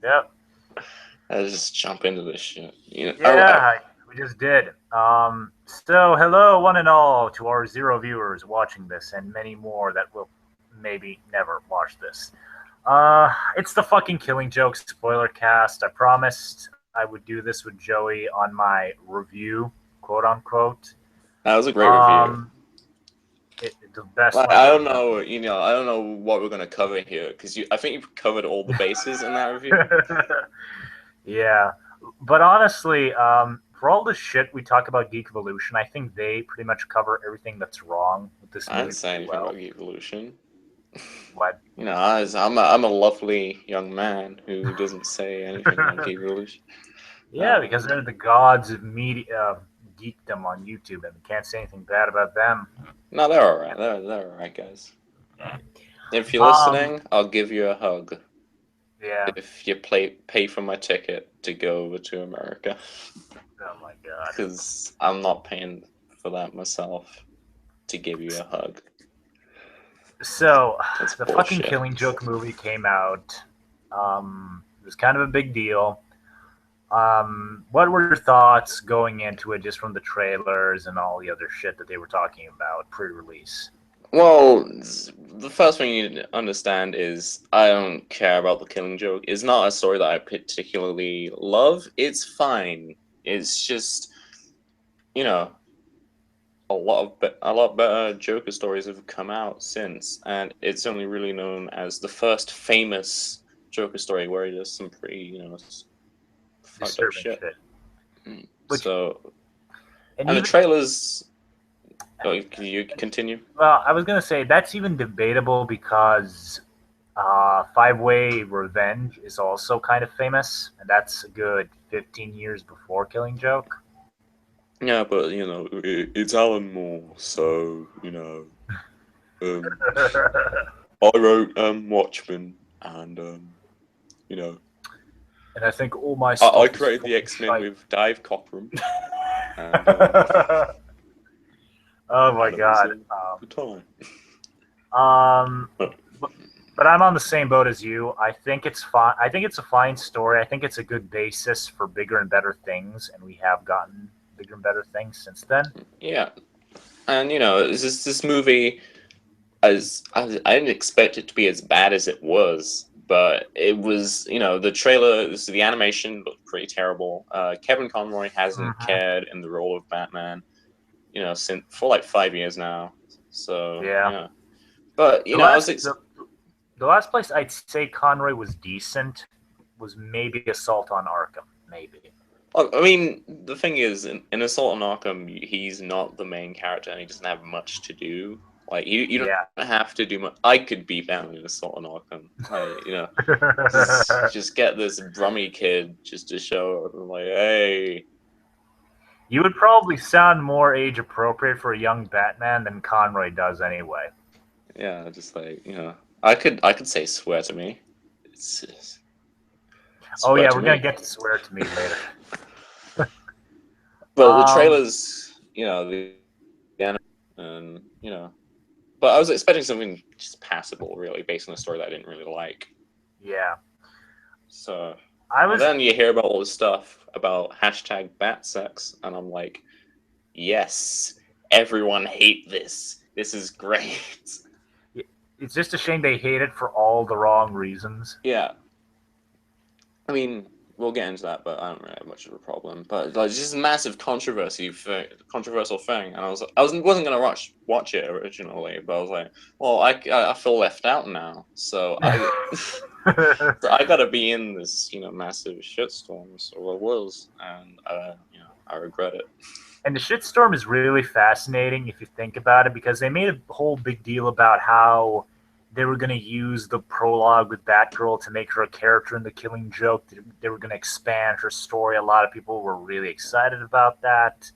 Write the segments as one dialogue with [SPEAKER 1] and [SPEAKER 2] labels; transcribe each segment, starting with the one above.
[SPEAKER 1] Yep.
[SPEAKER 2] Let's just jump into this shit.
[SPEAKER 1] Yeah, we just did. So hello, one and all, to our zero viewers watching this, and many more that will maybe never watch this. It's the fucking Killing Joke spoiler cast. I promised I would do this with Joey on my review, quote unquote.
[SPEAKER 2] that was a great review.
[SPEAKER 1] Um, the best
[SPEAKER 2] Like,
[SPEAKER 1] one
[SPEAKER 2] I
[SPEAKER 1] I've
[SPEAKER 2] don't
[SPEAKER 1] ever done.
[SPEAKER 2] know, I don't know what we're gonna cover here because I think you've covered all the bases in that review.
[SPEAKER 1] Yeah, but honestly, for all the shit we talk about Geek Evolution, I think they pretty much cover everything that's wrong with this
[SPEAKER 2] I
[SPEAKER 1] movie
[SPEAKER 2] didn't say
[SPEAKER 1] pretty
[SPEAKER 2] anything
[SPEAKER 1] well.
[SPEAKER 2] about evolution.
[SPEAKER 1] What?
[SPEAKER 2] I'm a lovely young man who doesn't say anything like evolution.
[SPEAKER 1] Yeah, because they're the gods of media geekdom on YouTube, and we can't say anything bad about them.
[SPEAKER 2] No, they're alright. They're alright, guys. If you're
[SPEAKER 1] Um,
[SPEAKER 2] listening, I'll give you a hug
[SPEAKER 1] yeah.
[SPEAKER 2] if you pay for my ticket to go over to America.
[SPEAKER 1] Oh my god.
[SPEAKER 2] Because I'm not paying for that myself to give you a hug.
[SPEAKER 1] So,
[SPEAKER 2] That's
[SPEAKER 1] the fucking
[SPEAKER 2] bullshit.
[SPEAKER 1] Killing Joke movie came out. It was kind of a big deal. What were your thoughts going into it, just from the trailers and all the other shit that they were talking about pre-release?
[SPEAKER 2] Well, the first thing you need to understand is I don't care about the Killing Joke. It's not a story that I particularly love. It's fine. It's just, you know, a lot better Joker stories have come out since, and it's only really known as the first famous Joker story where he does some pretty, fucked up
[SPEAKER 1] Disturbing
[SPEAKER 2] shit.
[SPEAKER 1] shit. Which
[SPEAKER 2] So,
[SPEAKER 1] and
[SPEAKER 2] and the
[SPEAKER 1] even
[SPEAKER 2] trailers. Oh, can you continue?
[SPEAKER 1] well, I was gonna say that's even debatable because Five Way Revenge is also kind of famous, and that's a good 15 years before Killing Joke.
[SPEAKER 2] Yeah, but it's Alan Moore, so um, I wrote Watchmen, and you know,
[SPEAKER 1] And I think all my
[SPEAKER 2] I
[SPEAKER 1] stuff is
[SPEAKER 2] created the
[SPEAKER 1] fucking
[SPEAKER 2] X-Men
[SPEAKER 1] shite.
[SPEAKER 2] with Dave Cockrum, and
[SPEAKER 1] Oh my
[SPEAKER 2] and it was
[SPEAKER 1] god.
[SPEAKER 2] a good time.
[SPEAKER 1] Um, but, but I'm on the same boat as you. I think it's fine. I think it's a fine story. I think it's a good basis for bigger and better things, and we have gotten bigger and better things since then.
[SPEAKER 2] Yeah, and this movie, as I didn't expect it to be as bad as it was, but it was. The trailer, the animation looked pretty terrible. Kevin Conroy hasn't
[SPEAKER 1] Hmm.
[SPEAKER 2] cared in the role of Batman, since for like 5 years now. So
[SPEAKER 1] Yeah.
[SPEAKER 2] yeah, but
[SPEAKER 1] The
[SPEAKER 2] I was
[SPEAKER 1] last the last place I'd say Conroy was decent was maybe Assault on Arkham. Maybe.
[SPEAKER 2] I mean, the thing is, in Assault on Arkham, he's not the main character, and he doesn't have much to do. Like you don't
[SPEAKER 1] Yeah.
[SPEAKER 2] have to do much. I could beat Batman in Assault on Arkham. Just get this brummy kid just to show like, hey,
[SPEAKER 1] You would probably sound more age appropriate for a young Batman than Conroy does anyway.
[SPEAKER 2] yeah, just like I could say swear to me. It's
[SPEAKER 1] Oh
[SPEAKER 2] swear
[SPEAKER 1] yeah,
[SPEAKER 2] to
[SPEAKER 1] we're gonna
[SPEAKER 2] me.
[SPEAKER 1] get to swear to me later.
[SPEAKER 2] But the
[SPEAKER 1] Um,
[SPEAKER 2] trailers, the anime, and but I was expecting something just passable, really, based on a story that I didn't really like.
[SPEAKER 1] yeah,
[SPEAKER 2] So,
[SPEAKER 1] I
[SPEAKER 2] and
[SPEAKER 1] was.
[SPEAKER 2] then you hear about all this stuff about hashtag bat sex, and I'm like, yes, everyone hate this. This is great.
[SPEAKER 1] It's just a shame they hate it for all the wrong reasons.
[SPEAKER 2] Yeah, I mean, we'll get into that, but I don't really have much of a problem. But like, just a massive controversial thing, and wasn't gonna watch it originally, but I was like, well, I feel left out now, so I so I gotta be in this massive shitstorm. So I was, and I regret it.
[SPEAKER 1] And the shitstorm is really fascinating if you think about it, because they made a whole big deal about how they were going to use the prologue with Batgirl to make her a character in the Killing Joke. They were going to expand her story. A lot of people were really excited about that.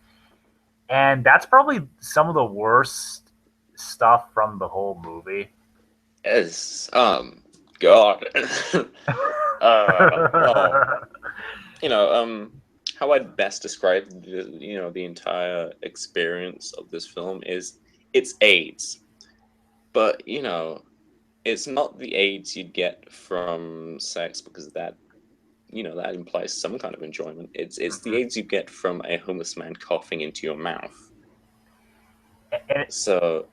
[SPEAKER 1] And that's probably some of the worst stuff from the whole movie.
[SPEAKER 2] Yes, God. Well, you know, um, how I'd best describe the entire experience of this film is it's AIDS, but it's not the AIDS you'd get from sex because that that implies some kind of enjoyment. It's the AIDS you get from a homeless man coughing into your mouth.
[SPEAKER 1] And
[SPEAKER 2] So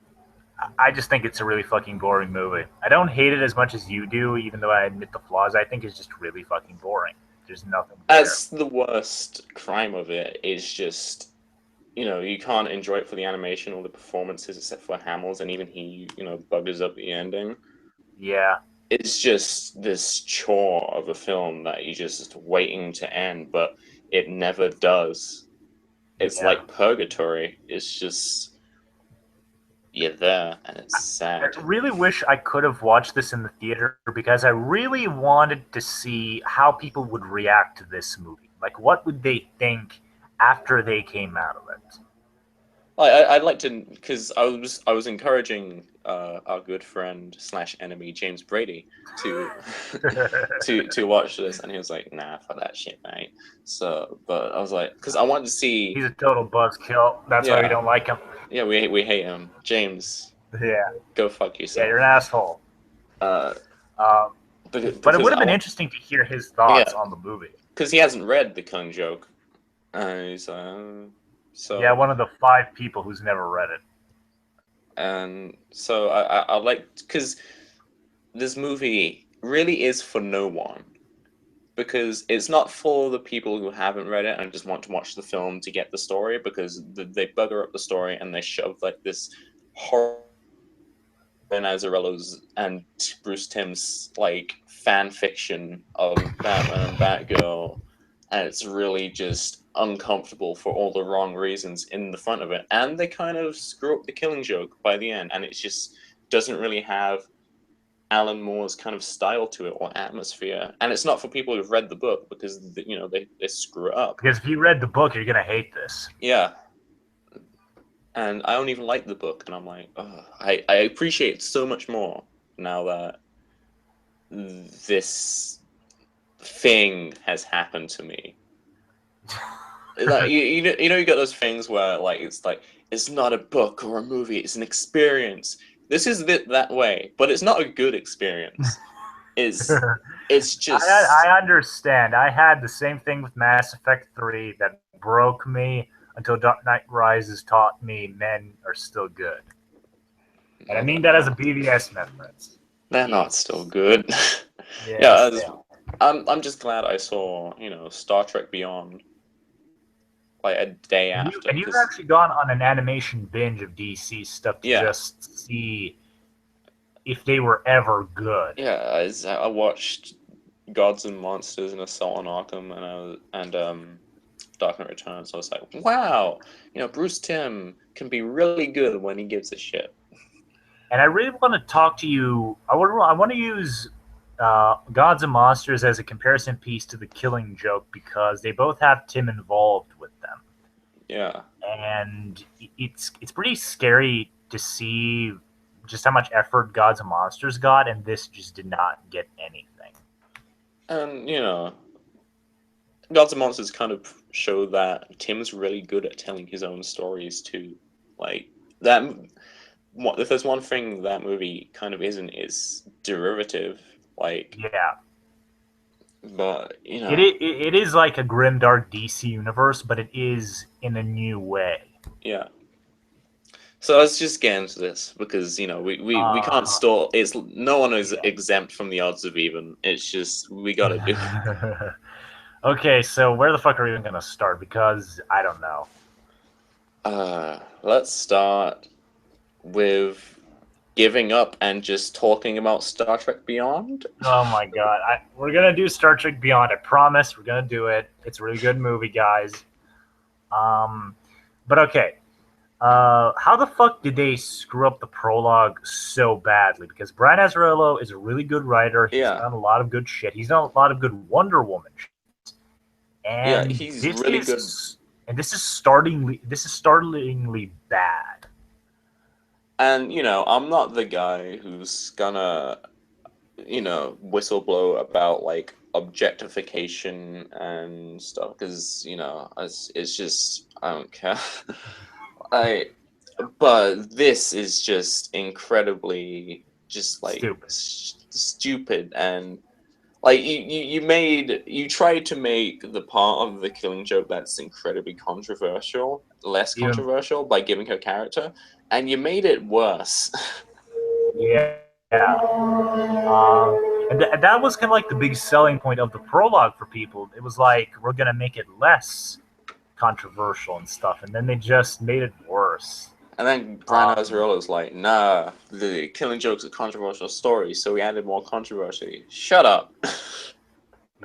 [SPEAKER 1] I just think it's a really fucking boring movie. I don't hate it as much as you do, even though I admit the flaws. I think it's just really fucking boring. There's nothing there.
[SPEAKER 2] that's the worst crime of it. Is just you can't enjoy it for the animation or the performances, except for Hamill's, and even he buggers up the ending.
[SPEAKER 1] Yeah.
[SPEAKER 2] It's just this chore of a film that you're just waiting to end, but it never does. It's like purgatory. It's just you're there, and it's sad.
[SPEAKER 1] I really wish I could have watched this in the theater because I really wanted to see how people would react to this movie. Like, what would they think after they came out of it?
[SPEAKER 2] I'd like to, because I was encouraging our good friend / enemy James Brady to to watch this, and he was like, "Nah, fuck that shit, mate." So, but I was like, because I wanted to see.
[SPEAKER 1] He's a total buzzkill. That's why we don't like him.
[SPEAKER 2] Yeah, we hate him, James.
[SPEAKER 1] Yeah.
[SPEAKER 2] Go fuck yourself.
[SPEAKER 1] Yeah, you're an asshole.
[SPEAKER 2] But
[SPEAKER 1] it would have been interesting to hear his thoughts on the movie.
[SPEAKER 2] Because he hasn't read The Killing Joke. He's so
[SPEAKER 1] yeah, one of the 5 people who's never read it.
[SPEAKER 2] And so I like, because this movie really is for no one. Because it's not for the people who haven't read it and just want to watch the film to get the story, because they bugger up the story and they shove like this horror and Azzarello's and Bruce Timm's like fan fiction of Batman and Batgirl, and it's really just uncomfortable for all the wrong reasons in the front of it, and they kind of screw up The Killing Joke by the end, and it just doesn't really have Alan Moore's kind of style to it or atmosphere, and it's not for people who've read the book, because they screw it up.
[SPEAKER 1] Because if you read the book, you're gonna hate this.
[SPEAKER 2] Yeah. And I don't even like the book, and I'm like, oh, I appreciate it so much more now that this thing has happened to me. Like you got those things where it's not a book or a movie, it's an experience. This is that way, but it's not a good experience. It's just
[SPEAKER 1] I understand. I had the same thing with Mass Effect 3 that broke me until Dark Knight Rises taught me men are still good. And I mean that as a BVS reference.
[SPEAKER 2] They're not still good. I'm just glad I saw, Star Trek Beyond like a day after.
[SPEAKER 1] And you've actually gone on an animation binge of DC stuff to just see if they were ever good.
[SPEAKER 2] Yeah, I watched Gods and Monsters and Assault on Arkham and Dark Knight Returns. I was like, wow, Bruce Timm can be really good when he gives a shit.
[SPEAKER 1] And I really want to talk to you. I want to use Gods and Monsters as a comparison piece to The Killing Joke because they both have Timm involved with them.
[SPEAKER 2] Yeah.
[SPEAKER 1] And it's pretty scary to see just how much effort Gods and Monsters got, and this just did not get anything.
[SPEAKER 2] And, Gods and Monsters kind of show that Timm's really good at telling his own stories too. Like, if there's one thing that movie kind of isn't, is derivative. Like,
[SPEAKER 1] yeah.
[SPEAKER 2] But,
[SPEAKER 1] it is like a grimdark DC universe, but it is in a new way.
[SPEAKER 2] Yeah. So let's just get into this because we can't stall. No one is exempt from the odds of even. It's just we gotta do it.
[SPEAKER 1] Okay, so where the fuck are we even gonna start? Because I don't know.
[SPEAKER 2] Let's start with giving up and just talking about Star Trek Beyond.
[SPEAKER 1] Oh my god, we're gonna do Star Trek Beyond. I promise, we're gonna do it. It's a really good movie, guys. But okay. How the fuck did they screw up the prologue so badly? Because Brian Azzarello is a really good writer. He's done a lot of good shit. He's done a lot of good Wonder Woman shit. And
[SPEAKER 2] he's really good.
[SPEAKER 1] And this is startlingly bad.
[SPEAKER 2] And I'm not the guy who's gonna whistleblow about like objectification and stuff because it's just I don't care. But this is just incredibly just like stupid and Like you tried to make the part of the Killing Joke that's incredibly controversial less
[SPEAKER 1] Even
[SPEAKER 2] controversial by giving her character, and you made it worse.
[SPEAKER 1] yeah. And that was kind of like the big selling point of the prologue for people. It was like, we're going to make it less controversial and stuff. And then they just made it worse.
[SPEAKER 2] And then Brian Azzarello's like, nah, the Killing Joke's a controversial story, so we added more controversy. Shut up.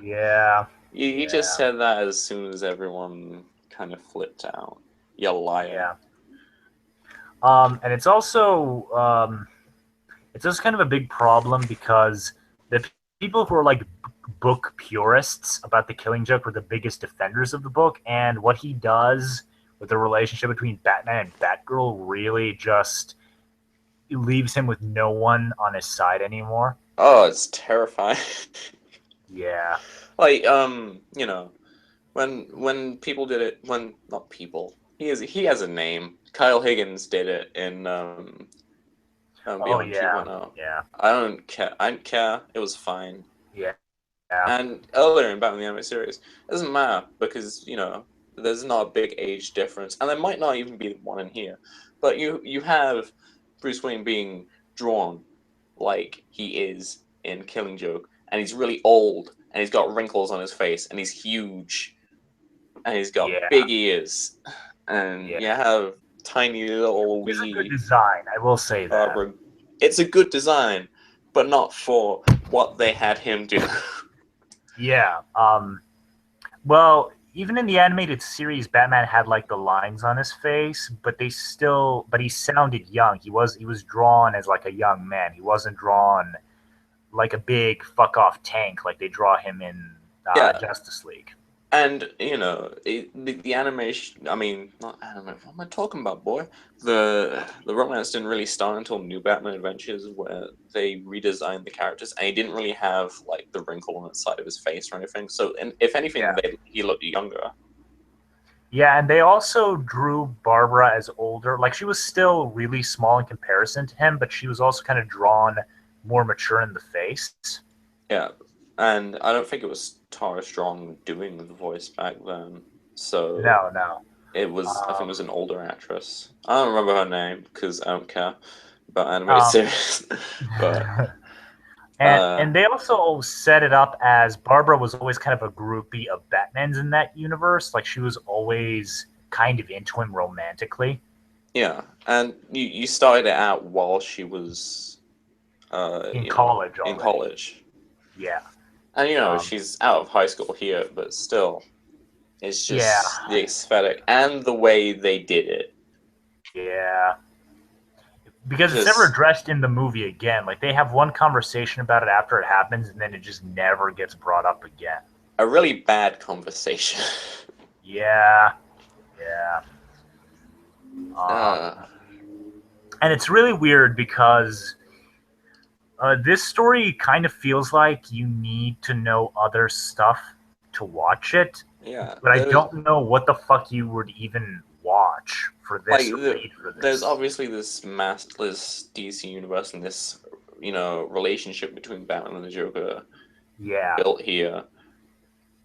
[SPEAKER 1] Yeah.
[SPEAKER 2] You just said that as soon as everyone kind of flipped out. You liar.
[SPEAKER 1] Yeah. And it's also it's just kind of a big problem because the people who are like book purists about the Killing Joke were the biggest defenders of the book, and what he does with the relationship between Batman and Batgirl really just leaves him with no one on his side anymore.
[SPEAKER 2] Oh, it's terrifying.
[SPEAKER 1] Yeah.
[SPEAKER 2] Like, you know, when people did it, when not people, he has a name. Kyle Higgins did it in Beyond 2.0.
[SPEAKER 1] Yeah.
[SPEAKER 2] I don't care. I didn't care. It was fine.
[SPEAKER 1] Yeah.
[SPEAKER 2] And earlier in Batman the Animated Series, it doesn't matter because there's not a big age difference, and there might not even be one in here. But you have Bruce Wayne being drawn like he is in Killing Joke, and he's really old, and he's got wrinkles on his face, and he's huge, and he's got big ears, and you have tiny little
[SPEAKER 1] It's a
[SPEAKER 2] wee
[SPEAKER 1] good design, I will say that.
[SPEAKER 2] It's a good design, but not for what they had him do.
[SPEAKER 1] Yeah. Well, even in the animated series, Batman had like the lines on his face, but he sounded young. He was drawn as like a young man. He wasn't drawn like a big fuck off tank like they draw him in Justice League.
[SPEAKER 2] And the animation. I mean, not anime. What am I talking about, boy? The romance didn't really start until New Batman Adventures, where they redesigned the characters, and he didn't really have like the wrinkle on the side of his face or anything. So, and if anything, he looked younger.
[SPEAKER 1] Yeah, and they also drew Barbara as older. Like, she was still really small in comparison to him, but she was also kind of drawn more mature in the face.
[SPEAKER 2] Yeah, and I don't think it was Tara Strong doing the voice back then. So
[SPEAKER 1] no,
[SPEAKER 2] it was. I think it was an older actress. I don't remember her name because I don't care about animated series. But
[SPEAKER 1] and they also set it up as Barbara was always kind of a groupie of Batman's in that universe. Like, she was always kind of into him romantically.
[SPEAKER 2] Yeah, and you started it out while she was
[SPEAKER 1] in college already.
[SPEAKER 2] In college.
[SPEAKER 1] Yeah.
[SPEAKER 2] And she's out of high school here, but still, it's just the aesthetic and the way they did it.
[SPEAKER 1] Yeah. Because it's never addressed in the movie again. Like, they have one conversation about it after it happens, and then it just never gets brought up again.
[SPEAKER 2] A really bad conversation.
[SPEAKER 1] Yeah. And it's really weird because this story kind of feels like you need to know other stuff to watch it.
[SPEAKER 2] Yeah.
[SPEAKER 1] But I don't know what the fuck you would even watch for this or read for this.
[SPEAKER 2] There's obviously this maskless DC universe and this, relationship between Batman and the Joker built here.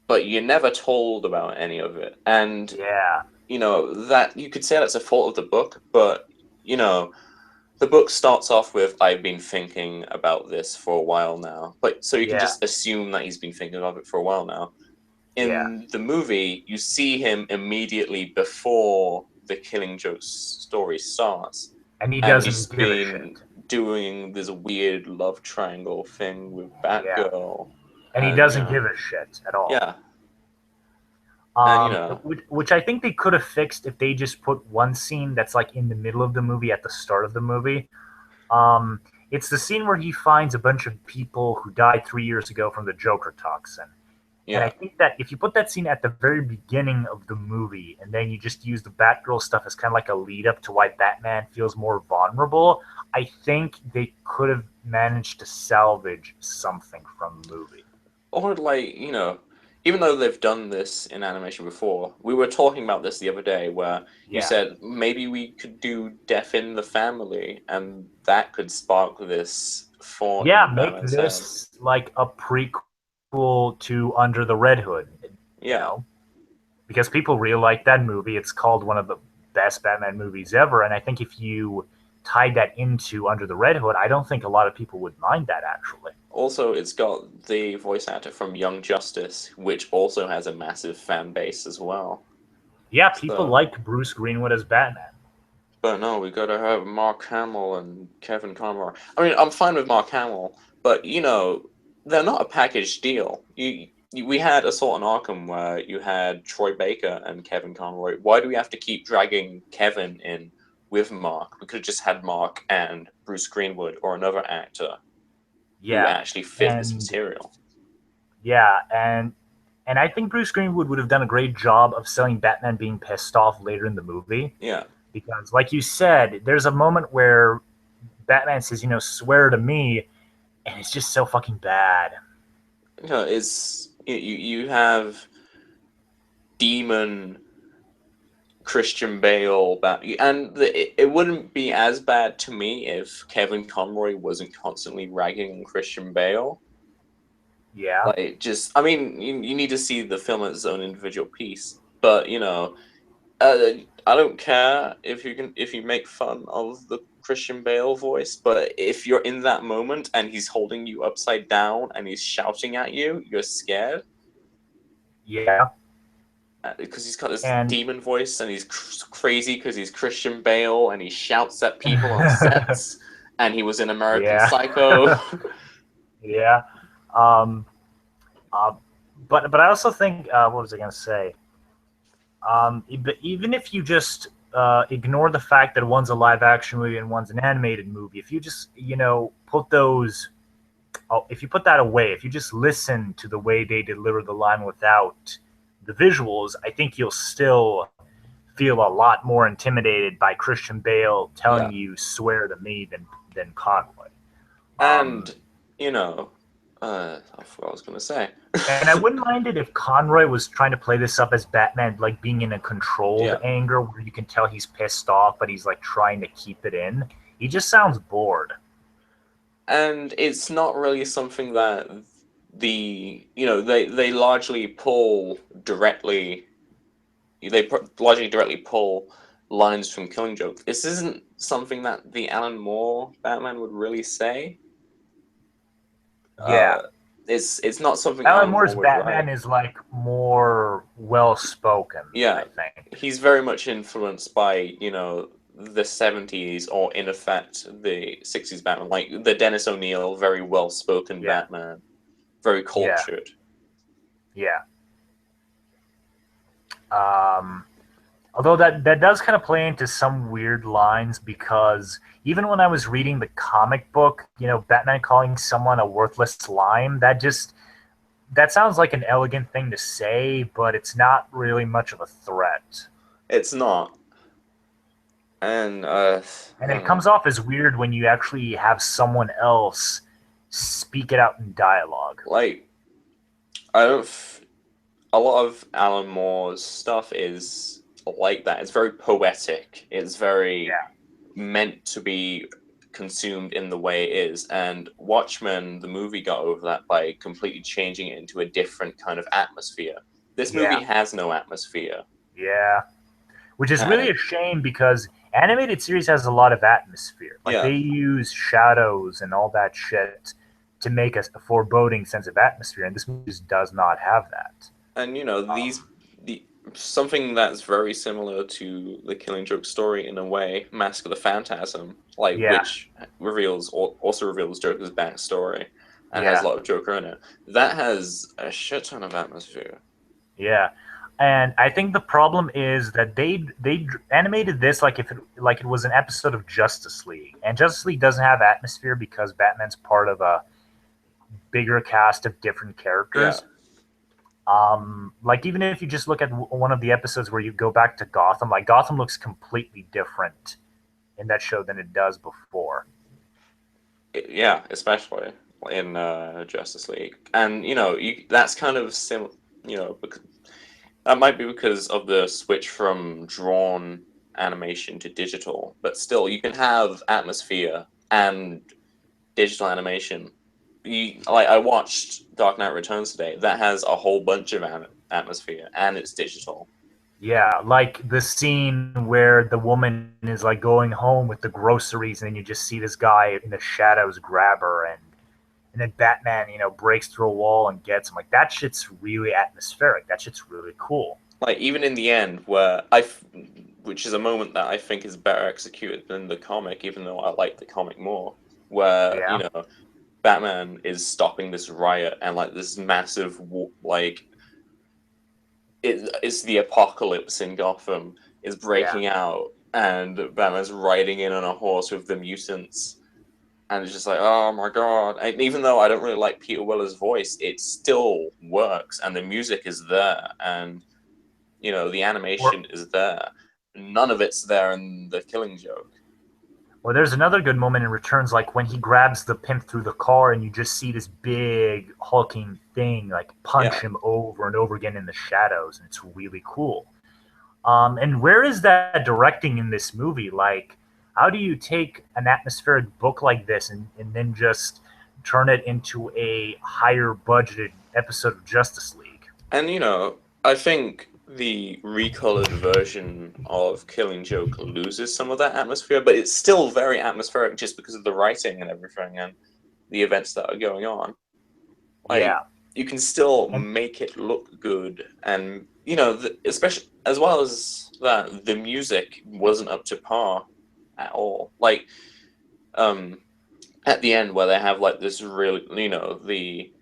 [SPEAKER 2] But you're never told about any of it. And, that you could say that's a fault of the book, but, the book starts off with, I've been thinking about this for a while now. But so you can just assume that he's been thinking of it for a while now. In the movie, you see him immediately before the Killing Joke story starts.
[SPEAKER 1] And he's
[SPEAKER 2] been doing this weird love triangle thing with Batgirl.
[SPEAKER 1] And he doesn't give a shit at all.
[SPEAKER 2] Yeah.
[SPEAKER 1] Which I think they could have fixed if they just put one scene that's like in the middle of the movie at the start of the movie. It's the scene where he finds a bunch of people who died 3 years ago from the Joker toxin. Yeah. And I think that if you put that scene at the very beginning of the movie and then you just use the Batgirl stuff as kind of like a lead up to why Batman feels more vulnerable, I think they could have managed to salvage something from the movie.
[SPEAKER 2] Or even though they've done this in animation before, we were talking about this the other day where you said maybe we could do Death in the Family and that could spark this for
[SPEAKER 1] make this like a prequel sequel to Under the Red Hood, you
[SPEAKER 2] Yeah.
[SPEAKER 1] know, because people really like that movie. It's called one of the best Batman movies ever, and I think if you tied that into Under the Red Hood, I don't think a lot of people would mind that actually.
[SPEAKER 2] Also, it's got the voice actor from Young Justice, which also has a massive fan base as well.
[SPEAKER 1] Yeah, people
[SPEAKER 2] So,
[SPEAKER 1] like Bruce Greenwood as Batman.
[SPEAKER 2] but no, we gotta have Mark Hamill and Kevin Conroy. I mean, I'm fine with Mark Hamill, but they're not a package deal. We had Assault on Arkham where you had Troy Baker and Kevin Conroy. Why do we have to keep dragging Kevin in with Mark? We could have just had Mark and Bruce Greenwood or another actor who
[SPEAKER 1] Yeah,
[SPEAKER 2] actually fit this
[SPEAKER 1] and
[SPEAKER 2] material.
[SPEAKER 1] yeah, and I think Bruce Greenwood would have done a great job of selling Batman being pissed off later in the movie
[SPEAKER 2] Yeah.
[SPEAKER 1] because, like you said, there's a moment where Batman says, "Swear to me," and it's just so fucking bad.
[SPEAKER 2] It's you have demon Christian Bale it wouldn't be as bad to me if Kevin Conroy wasn't constantly ragging on Christian Bale.
[SPEAKER 1] Yeah,
[SPEAKER 2] Like, just I mean, you need to see the film as its own individual piece, but uh, I don't care if you make fun of the Christian Bale voice, but if you're in that moment and he's holding you upside down and he's shouting at you, you're scared.
[SPEAKER 1] yeah,
[SPEAKER 2] Because he's got this
[SPEAKER 1] and
[SPEAKER 2] demon voice and he's crazy because he's Christian Bale and he shouts at people on sets and he was in American
[SPEAKER 1] yeah,
[SPEAKER 2] Psycho.
[SPEAKER 1] yeah. Um, uh, but I also think what was I gonna say? But even if you just ignore the fact that one's a live action movie and one's an animated movie, if you just put those, if you put that away, if you just listen to the way they deliver the line without the visuals, I think you'll still feel a lot more intimidated by Christian Bale
[SPEAKER 2] Yeah.
[SPEAKER 1] telling you "swear to me" than Conway. Um,
[SPEAKER 2] And, I forgot what I was going to say.
[SPEAKER 1] and I wouldn't mind it if Conroy was trying to play this up as Batman, like being in a controlled
[SPEAKER 2] Yeah.
[SPEAKER 1] anger where you can tell he's pissed off, but he's like trying to keep it in. He just sounds bored.
[SPEAKER 2] And it's not really something that they largely pull directly, largely directly pull lines from Killing Joke. This isn't something that the Alan Moore Batman would really say.
[SPEAKER 1] Yeah.
[SPEAKER 2] Uh, it's not something
[SPEAKER 1] Alan
[SPEAKER 2] Alan
[SPEAKER 1] Moore's
[SPEAKER 2] Moore would
[SPEAKER 1] Batman
[SPEAKER 2] write.
[SPEAKER 1] is like more well spoken, I
[SPEAKER 2] Yeah,
[SPEAKER 1] think.
[SPEAKER 2] he's very much influenced by the 70s or in effect the 60s Batman, like the Dennis O'Neil, very well spoken
[SPEAKER 1] Yeah.
[SPEAKER 2] Batman, very
[SPEAKER 1] Yeah.
[SPEAKER 2] cultured.
[SPEAKER 1] Yeah. Um, Although that does kind of play into some weird lines because even when I was reading the comic book, Batman calling someone a worthless lime, that sounds like an elegant thing to say, but it's not really much of a threat.
[SPEAKER 2] It's not, and I
[SPEAKER 1] And
[SPEAKER 2] don't
[SPEAKER 1] it
[SPEAKER 2] know.
[SPEAKER 1] comes off as weird when you actually have someone else speak it out in dialogue.
[SPEAKER 2] Like I don't. A lot of Alan Moore's stuff is like that. It's very poetic. It's very
[SPEAKER 1] Yeah.
[SPEAKER 2] meant to be consumed in the way it is. And Watchmen, the movie, got over that by completely changing it into a different kind of atmosphere. This movie
[SPEAKER 1] Yeah.
[SPEAKER 2] has no atmosphere.
[SPEAKER 1] Yeah. Which is really
[SPEAKER 2] And
[SPEAKER 1] a shame because animated series has a lot of atmosphere. Like
[SPEAKER 2] yeah,
[SPEAKER 1] they use shadows and all that shit to make a foreboding sense of atmosphere, and this movie just does not have that.
[SPEAKER 2] and
[SPEAKER 1] Um,
[SPEAKER 2] the something that's very similar to the Killing Joke story in a way, Mask of the Phantasm, like
[SPEAKER 1] yeah,
[SPEAKER 2] which also reveals Joker's backstory and has a
[SPEAKER 1] yeah,
[SPEAKER 2] lot of Joker in it. That has a shit ton of atmosphere.
[SPEAKER 1] yeah. And I think the problem is that they animated this like it was an episode of Justice League, and Justice League doesn't have atmosphere because Batman's part of a bigger cast of different
[SPEAKER 2] Yeah,
[SPEAKER 1] characters. Like even if you just look at one of the episodes where you go back to Gotham, like Gotham looks completely different in that show than it does before.
[SPEAKER 2] yeah, especially in Justice League, and that's kind of because that might be because of the switch from drawn animation to digital, but still, you can have atmosphere and digital animation I watched Dark Knight Returns today. That has a whole bunch of atmosphere, and it's digital.
[SPEAKER 1] Yeah, like the scene where the woman is like going home with the groceries, and then you just see this guy in the shadows grab her, and then Batman, breaks through a wall and gets him. Like that shit's really atmospheric. That shit's really cool.
[SPEAKER 2] Like even in the end, which is a moment that I think is better executed than the comic, even though I like the comic more, where
[SPEAKER 1] Yeah,
[SPEAKER 2] Batman is stopping this riot and like this massive it's the apocalypse in Gotham is
[SPEAKER 1] yeah.
[SPEAKER 2] breaking out, and Batman's riding in on a horse with the mutants, and it's just like, oh my god! And even though I don't really like Peter Weller's voice, it still works, and the music is there, and the
[SPEAKER 1] Or
[SPEAKER 2] animation is there. None of it's there in the Killing Joke.
[SPEAKER 1] Or there's another good moment in Returns, like when he grabs the pimp through the car, and you just see this big hulking thing like punch
[SPEAKER 2] Yeah,
[SPEAKER 1] him over and over again in the shadows, and it's really cool. And where is that directing in this movie? Like, how do you take an atmospheric book like this and then just turn it into a higher budgeted episode of Justice League?
[SPEAKER 2] and I think the recolored version of Killing Joke loses some of that atmosphere, but it's still very atmospheric just because of the writing and everything and the events that are going on. Like
[SPEAKER 1] Yeah.
[SPEAKER 2] you can still
[SPEAKER 1] And
[SPEAKER 2] make it look good, and especially as well as that, the music wasn't up to par at all. Like um, at the end where they have like this really, the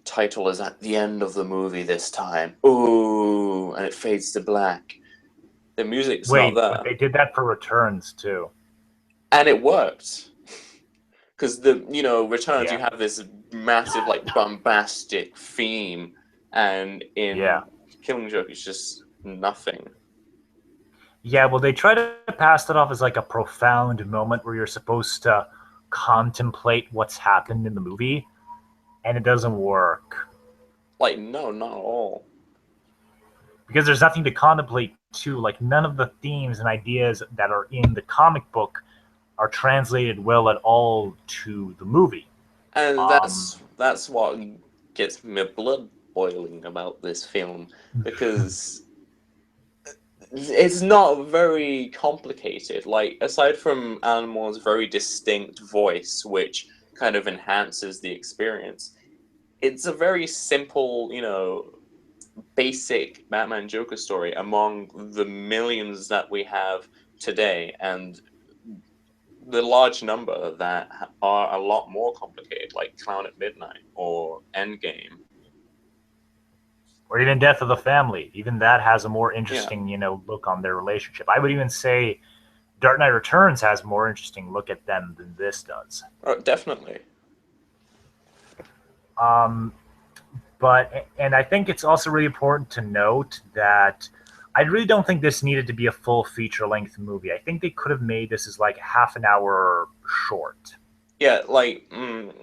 [SPEAKER 2] title is at the end of the movie this time. Ooh, and it fades to black. The music's not
[SPEAKER 1] wait, but
[SPEAKER 2] there,
[SPEAKER 1] they did that for Returns too.
[SPEAKER 2] and it worked because returns you
[SPEAKER 1] Yeah.
[SPEAKER 2] have this massive like bombastic theme, and
[SPEAKER 1] Yeah.
[SPEAKER 2] in Killing Joke it's just nothing.
[SPEAKER 1] Yeah, well, they try to pass it off as like a profound moment where you're supposed to contemplate what's happened in the movie, and it doesn't work
[SPEAKER 2] Like no, not at all.
[SPEAKER 1] because there's nothing to contemplate too. Like none of the themes and ideas that are in the comic book are translated well at all to the movie.
[SPEAKER 2] And
[SPEAKER 1] Um,
[SPEAKER 2] that's what gets my blood boiling about this film, because it's not very complicated. Like aside from Alan Moore's very distinct voice, which kind of enhances the experience, it's a very simple, basic Batman Joker story among the millions that we have today, and the large number that are a lot more complicated, like Clown at Midnight or Endgame.
[SPEAKER 1] or even Death of the Family. Even that has a more
[SPEAKER 2] Yeah,
[SPEAKER 1] interesting, look on their relationship. I would even say Dark Knight Returns has a more interesting look at them than this does.
[SPEAKER 2] definitely.
[SPEAKER 1] Um, and I think it's also really important to note that I really don't think this needed to be a full feature length movie. I think they could have made this as like half an hour short.
[SPEAKER 2] Yeah, like in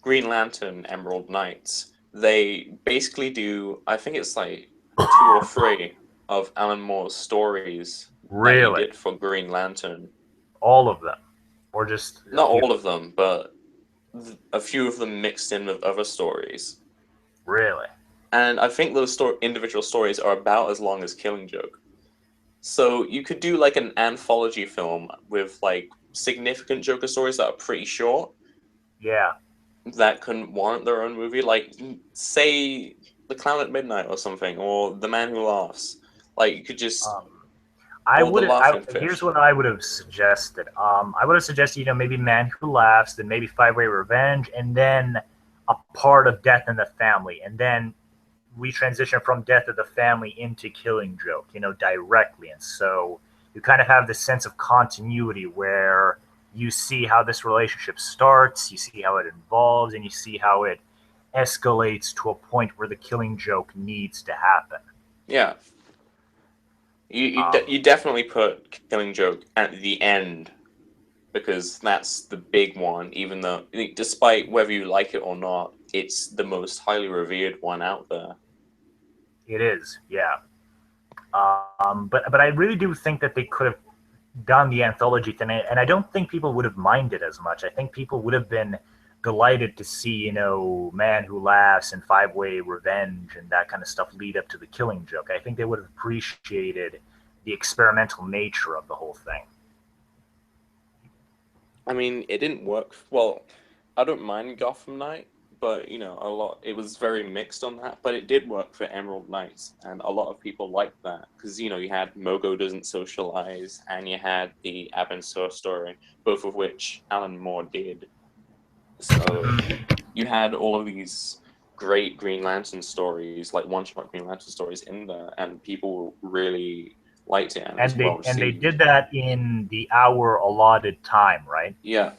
[SPEAKER 2] Green Lantern Emerald Knights, they basically do, I think it's like two or three of Alan Moore's stories that he
[SPEAKER 1] Really,
[SPEAKER 2] did for Green Lantern.
[SPEAKER 1] all of them, or just a
[SPEAKER 2] Not
[SPEAKER 1] few.
[SPEAKER 2] all of them, but a few of them mixed in with other stories.
[SPEAKER 1] Really,
[SPEAKER 2] And I think those individual stories are about as long as Killing Joke. So you could do like an anthology film with like significant Joker stories that are pretty short,
[SPEAKER 1] yeah.
[SPEAKER 2] that couldn't warrant their own movie. Like say The Clown at Midnight or something, or The Man Who Laughs. Like you could just,
[SPEAKER 1] Um, I
[SPEAKER 2] or The
[SPEAKER 1] would.
[SPEAKER 2] Laughing
[SPEAKER 1] Here's
[SPEAKER 2] Fish.
[SPEAKER 1] what I would have suggested. I would have suggested, maybe Man Who Laughs, then maybe Five Way Revenge, and then a part of Death in the Family, and then we transition from Death of the Family into Killing Joke, directly. And so you kind of have this sense of continuity where you see how this relationship starts, you see how it evolves, and you see how it escalates to a point where the Killing Joke needs to happen.
[SPEAKER 2] Yeah, you
[SPEAKER 1] Um,
[SPEAKER 2] definitely put Killing Joke at the end, because that's the big one. Even though, despite whether you like it or not, it's the most highly revered one out there.
[SPEAKER 1] it is, yeah. But I really do think that they could have done the anthology thing, and I don't think people would have minded as much. I think people would have been delighted to see, Man Who Laughs and Five Way Revenge and that kind of stuff lead up to the Killing Joke. I think they would have appreciated the experimental nature of the whole thing.
[SPEAKER 2] I mean, it didn't work. Well, I don't mind Gotham Knight, but it was very mixed on that. But it did work for Emerald Knights, and a lot of people liked that because you had Mogo Doesn't Socialize, and you had the Ab and Sur story, both of which Alan Moore did. So you had all of these great Green Lantern stories, like one-shot Green Lantern stories in there, and people really liked it, and
[SPEAKER 1] they did that in the hour allotted time, right?
[SPEAKER 2] Yeah.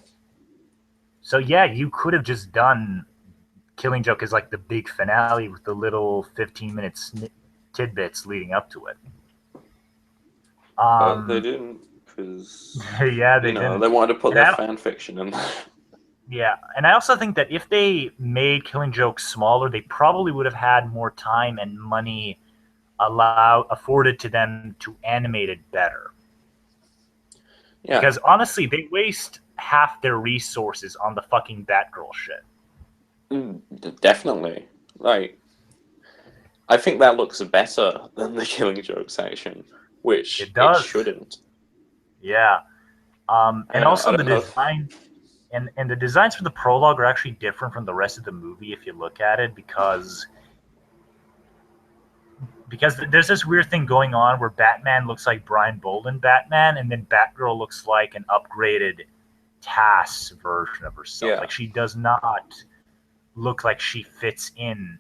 [SPEAKER 1] So yeah, you could have just done Killing Joke as like the big finale with the little 15-minute tidbits leading up to it.
[SPEAKER 2] But they didn't, because
[SPEAKER 1] yeah, they didn't.
[SPEAKER 2] They wanted to put their fan fiction in there.
[SPEAKER 1] Yeah, and I also think that if they made Killing Joke smaller, they probably would have had more time and money afforded to them to animate it better. Yeah. Because honestly, they waste half their resources on the fucking Batgirl shit.
[SPEAKER 2] Definitely. Like, I think that looks better than the Killing Joke section, which it shouldn't.
[SPEAKER 1] Yeah. And also the design and the designs for the prologue are actually different from the rest of the movie if you look at it, because there's this weird thing going on where Batman looks like Brian Bolden Batman, and then Batgirl looks like an upgraded TAS version of herself. Yeah. Like, she does not look like she fits in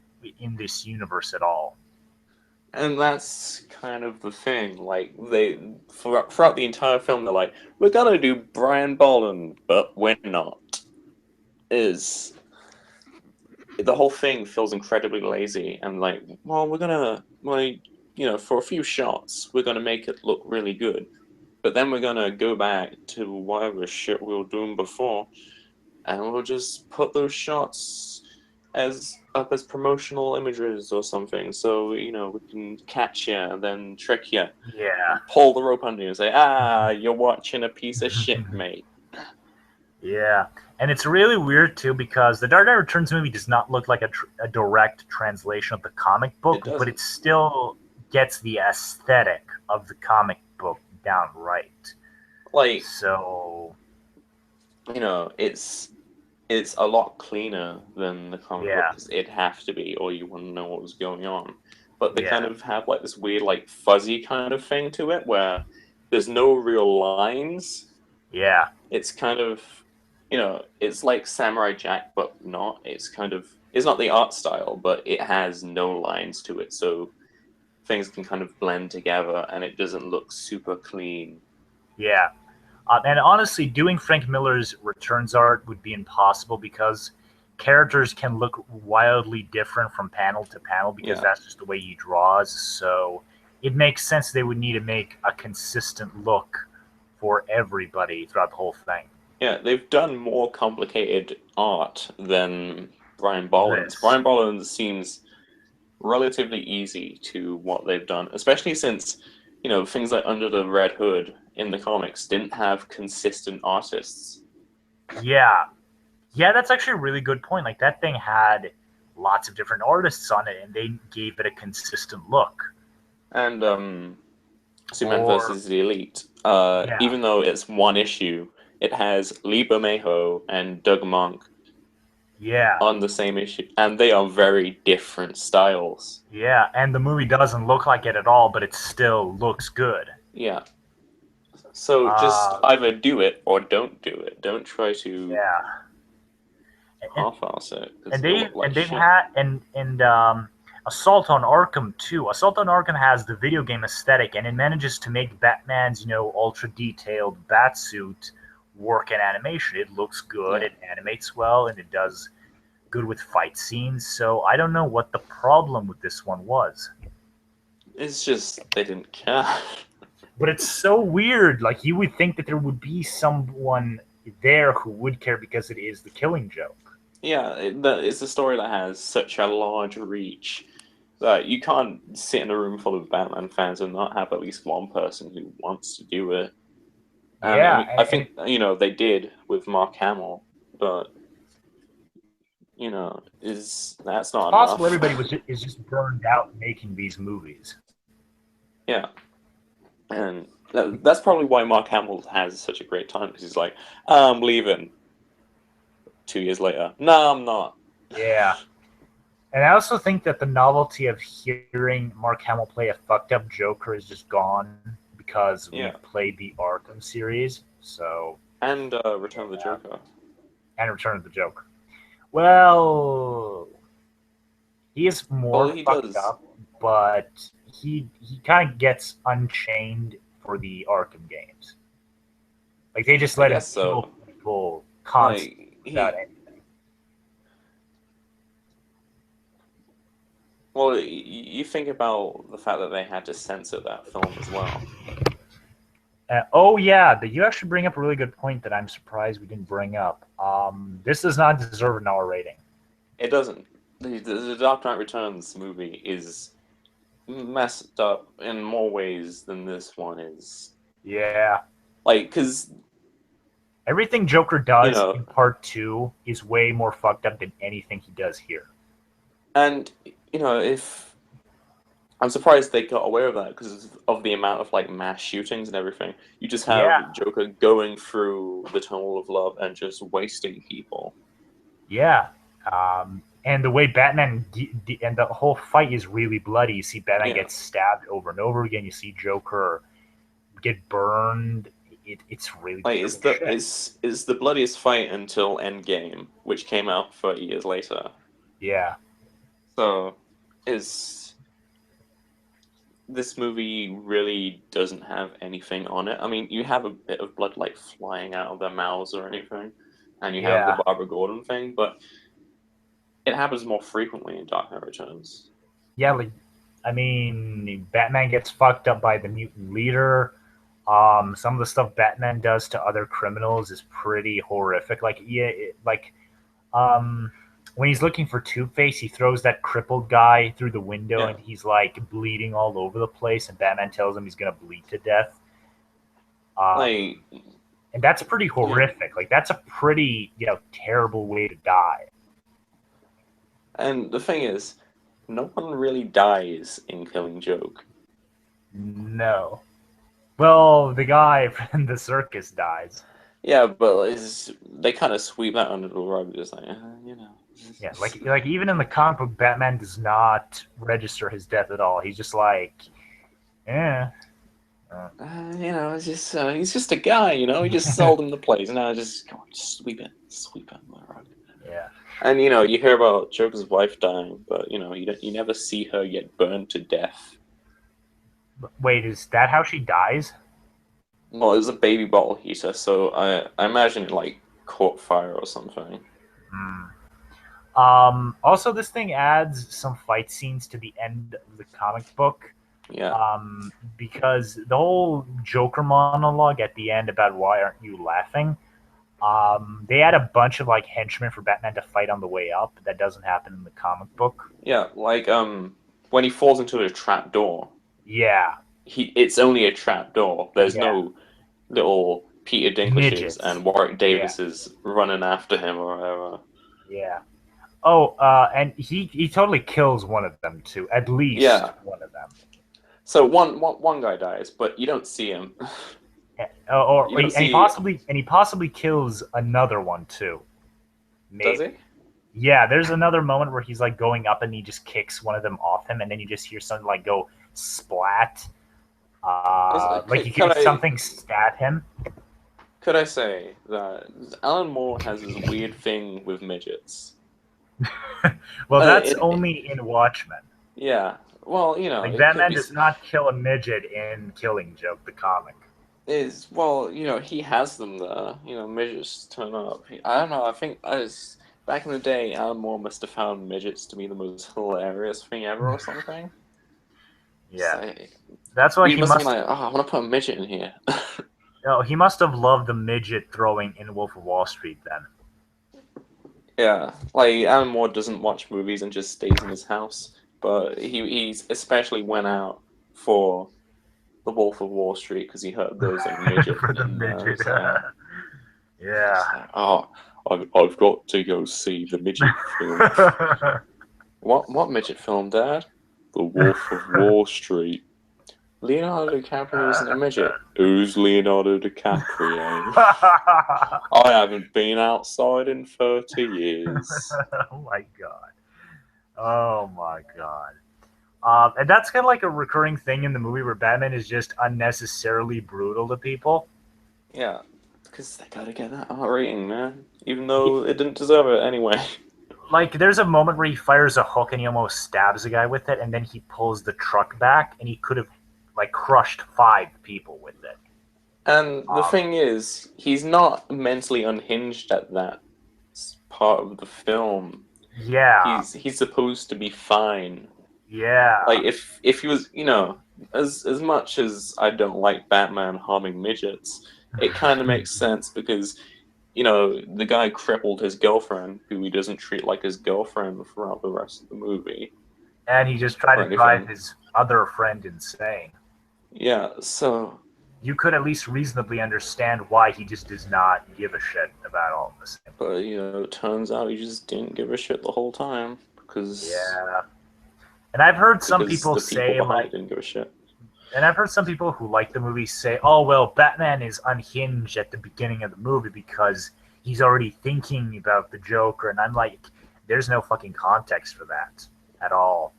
[SPEAKER 1] this universe at all.
[SPEAKER 2] And that's kind of the thing. Like, throughout the entire film, they're like, we're gonna do Brian Bolden, but we're not. The whole thing feels incredibly lazy, and like, well, we're gonna, for a few shots, we're gonna make it look really good, but then we're gonna go back to whatever shit we were doing before, and we'll just put those shots as promotional images or something, so we can catch you and then trick you.
[SPEAKER 1] Yeah.
[SPEAKER 2] Pull the rope under you and say, you're watching a piece of shit, mate.
[SPEAKER 1] Yeah. And it's really weird, too, because the Dark Knight Returns movie does not look like a direct translation of the comic book, but it still gets the aesthetic of the comic book down right.
[SPEAKER 2] Like,
[SPEAKER 1] so,
[SPEAKER 2] it's a lot cleaner than the comic book, because it'd have to be, or you wouldn't know what was going on. But they kind of have like this weird, like, fuzzy kind of thing to it, where there's no real lines.
[SPEAKER 1] Yeah.
[SPEAKER 2] It's kind of, it's like Samurai Jack, but not. It's not the art style, but it has no lines to it, so things can kind of blend together, and it doesn't look super clean.
[SPEAKER 1] Yeah. And honestly, doing Frank Miller's Returns art would be impossible, because characters can look wildly different from panel to panel, because that's just the way he draws. So it makes sense they would need to make a consistent look for everybody throughout the whole thing.
[SPEAKER 2] Yeah, they've done more complicated art than Brian Bolland's. Brian Bolland's seems relatively easy to what they've done, especially since, things like Under the Red Hood in the comics didn't have consistent artists.
[SPEAKER 1] Yeah. Yeah, that's actually a really good point. Like, that thing had lots of different artists on it, and they gave it a consistent look.
[SPEAKER 2] And Superman versus the Elite, even though it's one issue, it has Lee Bermejo and Doug Monk on the same issue, and they are very different styles.
[SPEAKER 1] Yeah, and the movie doesn't look like it at all, but it still looks good.
[SPEAKER 2] Yeah. So just either do it or don't do it. Don't try to half-ass it.
[SPEAKER 1] And they've had Assault on Arkham too. Assault on Arkham has the video game aesthetic, and it manages to make Batman's ultra detailed Batsuit work in animation. It looks good, it animates well, and it does good with fight scenes. So I don't know what the problem with this one was.
[SPEAKER 2] It's just they didn't care.
[SPEAKER 1] But it's so weird. Like, you would think that there would be someone there who would care, because it is the Killing Joke.
[SPEAKER 2] Yeah, it's a story that has such a large reach that you can't sit in a room full of Batman fans and not have at least one person who wants to do it. And I
[SPEAKER 1] Yeah,
[SPEAKER 2] mean, I think they did with Mark Hamill, but that's
[SPEAKER 1] it's
[SPEAKER 2] not
[SPEAKER 1] possible
[SPEAKER 2] enough.
[SPEAKER 1] everybody is just burned out making these movies.
[SPEAKER 2] Yeah, and that's probably why Mark Hamill has such a great time, because he's like, I'm leaving. 2 years later, no, I'm not.
[SPEAKER 1] Yeah. And I also think that the novelty of hearing Mark Hamill play a fucked up Joker is just gone because
[SPEAKER 2] Yeah,
[SPEAKER 1] we've played the Arkham series. So
[SPEAKER 2] and Return of the Joker.
[SPEAKER 1] and Return of the Joker. Well, he is
[SPEAKER 2] Well,
[SPEAKER 1] more
[SPEAKER 2] he
[SPEAKER 1] fucked
[SPEAKER 2] does.
[SPEAKER 1] up, but he kind of gets unchained for the Arkham games. Like they just
[SPEAKER 2] I
[SPEAKER 1] let him
[SPEAKER 2] guess
[SPEAKER 1] kill
[SPEAKER 2] so.
[SPEAKER 1] people constantly
[SPEAKER 2] Like
[SPEAKER 1] without
[SPEAKER 2] he.
[SPEAKER 1] anything.
[SPEAKER 2] Well, you think about the fact that they had to censor that film as well.
[SPEAKER 1] Oh yeah, you actually bring up a really good point that I'm surprised we didn't bring up. This does not deserve an R rating.
[SPEAKER 2] It doesn't. The Dark Knight Returns movie is messed up in more ways than this one is.
[SPEAKER 1] Yeah,
[SPEAKER 2] Like, because,
[SPEAKER 1] everything Joker
[SPEAKER 2] you
[SPEAKER 1] does
[SPEAKER 2] know,
[SPEAKER 1] in Part Two is way more fucked up than anything he does here.
[SPEAKER 2] and, if. I'm surprised they got away with that because of the amount of, like, mass shootings and everything. You just
[SPEAKER 1] Yeah,
[SPEAKER 2] have Joker going through the Tunnel of Love and just wasting people.
[SPEAKER 1] yeah. And the way Batman and the whole fight is really bloody. You see Batman
[SPEAKER 2] Yeah.
[SPEAKER 1] get stabbed over and over again. You see Joker get burned. It's really
[SPEAKER 2] Like,
[SPEAKER 1] terrible shit.
[SPEAKER 2] it's the bloodiest fight until Endgame, which came out 30 years later.
[SPEAKER 1] Yeah,
[SPEAKER 2] So, is this movie really doesn't have anything on it. I mean, you have a bit of blood like flying out of their mouths or anything, and you have the
[SPEAKER 1] yeah,
[SPEAKER 2] Barbara Gordon thing, but it happens more frequently in Dark Knight Returns.
[SPEAKER 1] yeah. Like, I mean, Batman gets fucked up by the mutant leader. Some of the stuff Batman does to other criminals is pretty horrific. Like, yeah, um, when he's looking for Two Face, he throws that crippled guy through the window,
[SPEAKER 2] Yeah,
[SPEAKER 1] and he's like bleeding all over the place. And Batman tells him he's gonna bleed to death. Um,
[SPEAKER 2] like
[SPEAKER 1] and that's pretty
[SPEAKER 2] yeah,
[SPEAKER 1] horrific. Like, that's a pretty terrible way to die.
[SPEAKER 2] and the thing is, no one really dies in Killing Joke.
[SPEAKER 1] No. Well, the guy from the circus dies.
[SPEAKER 2] Yeah, but they kind of sweep that under the rug, just like
[SPEAKER 1] Yeah, like even in the comic book, Batman does not register his death at all. He's just like, yeah.
[SPEAKER 2] it's just he's just a guy, he just sold him the place. Now just come on, just sweep it under the rug.
[SPEAKER 1] Yeah.
[SPEAKER 2] And you hear about Joker's wife dying, but you never see her get burned to death.
[SPEAKER 1] Wait, is that how she dies?
[SPEAKER 2] Well, it was a baby bottle heater, so I imagine it like caught fire or something.
[SPEAKER 1] Hmm. Also, this thing adds some fight scenes to the end of the comic book.
[SPEAKER 2] Yeah,
[SPEAKER 1] Because the whole Joker monologue at the end about why aren't you laughing? They add a bunch of like henchmen for Batman to fight on the way up. That doesn't happen in the comic book.
[SPEAKER 2] yeah, like when he falls into a trap door,
[SPEAKER 1] Yeah,
[SPEAKER 2] it's only a trap door. There's
[SPEAKER 1] yeah,
[SPEAKER 2] no little Peter Dinklages
[SPEAKER 1] midgets.
[SPEAKER 2] and Warwick
[SPEAKER 1] Yeah,
[SPEAKER 2] Davises running after him or whatever.
[SPEAKER 1] yeah. Oh, and he totally kills one of them too. At least
[SPEAKER 2] Yeah.
[SPEAKER 1] one of them.
[SPEAKER 2] So one guy dies, but you don't see him.
[SPEAKER 1] Or,
[SPEAKER 2] You don't
[SPEAKER 1] and
[SPEAKER 2] see.
[SPEAKER 1] he possibly kills another one too.
[SPEAKER 2] Does
[SPEAKER 1] Maybe.
[SPEAKER 2] he?
[SPEAKER 1] Yeah, there's another moment where he's like going up and he just kicks one of them off him, and then you just hear something like go splat. Like you
[SPEAKER 2] Could
[SPEAKER 1] could
[SPEAKER 2] I
[SPEAKER 1] something stab him.
[SPEAKER 2] could I say that Alan Moore has this weird thing with midgets?
[SPEAKER 1] Well, that's
[SPEAKER 2] It
[SPEAKER 1] only in Watchmen.
[SPEAKER 2] Yeah. Well,
[SPEAKER 1] Like
[SPEAKER 2] it could
[SPEAKER 1] Batman
[SPEAKER 2] be.
[SPEAKER 1] does not kill a midget in Killing Joke, the comic.
[SPEAKER 2] He has them there. Midgets turn up. I don't know. I think back in the day, Alan Moore must have found midgets to be the most hilarious thing ever, or something.
[SPEAKER 1] Yeah,
[SPEAKER 2] So,
[SPEAKER 1] that's why
[SPEAKER 2] he
[SPEAKER 1] he
[SPEAKER 2] must have
[SPEAKER 1] must.
[SPEAKER 2] been like, "Oh, I want to put a midget in here."
[SPEAKER 1] No, he must have loved the midget throwing in Wolf of Wall Street. Then.
[SPEAKER 2] Yeah, like Alan Moore doesn't watch movies and just stays in his house, but he's especially went out for The Wolf of Wall Street because he heard there was a midget
[SPEAKER 1] For the
[SPEAKER 2] in there.
[SPEAKER 1] midget.
[SPEAKER 2] So,
[SPEAKER 1] Yeah.
[SPEAKER 2] oh, I've got to go see the midget film. What midget film, Dad? The Wolf of Wall Street. Leonardo DiCaprio isn't a midget. Who's Leonardo DiCaprio? I haven't been outside in 30 years.
[SPEAKER 1] Oh my god. Oh my god. And that's kind of like a recurring thing in the movie where Batman is just unnecessarily brutal to people.
[SPEAKER 2] Yeah, because they gotta get that R rating, man. Even though it didn't deserve it anyway.
[SPEAKER 1] Like, there's a moment where he fires a hook and he almost stabs a guy with it, and then he pulls the truck back, and he could have, like, crushed 5 people with it.
[SPEAKER 2] And the thing is, he's not mentally unhinged at that part of the film.
[SPEAKER 1] Yeah.
[SPEAKER 2] He's supposed to be fine.
[SPEAKER 1] Yeah.
[SPEAKER 2] Like, if he was, as much as I don't like Batman harming midgets, it kind of makes sense because, the guy crippled his girlfriend, who he doesn't treat like his girlfriend throughout the rest of the movie.
[SPEAKER 1] And he just tried to drive his other friend insane.
[SPEAKER 2] Yeah, so...
[SPEAKER 1] You could at least reasonably understand why he just does not give a shit about all of this.
[SPEAKER 2] But, it turns out he just didn't give a shit the whole time, because...
[SPEAKER 1] Yeah. And I've heard some people say, like...
[SPEAKER 2] didn't give a shit.
[SPEAKER 1] And I've heard some people who like the movie say, oh, well, Batman is unhinged at the beginning of the movie because he's already thinking about the Joker. And I'm like, there's no fucking context for that at all.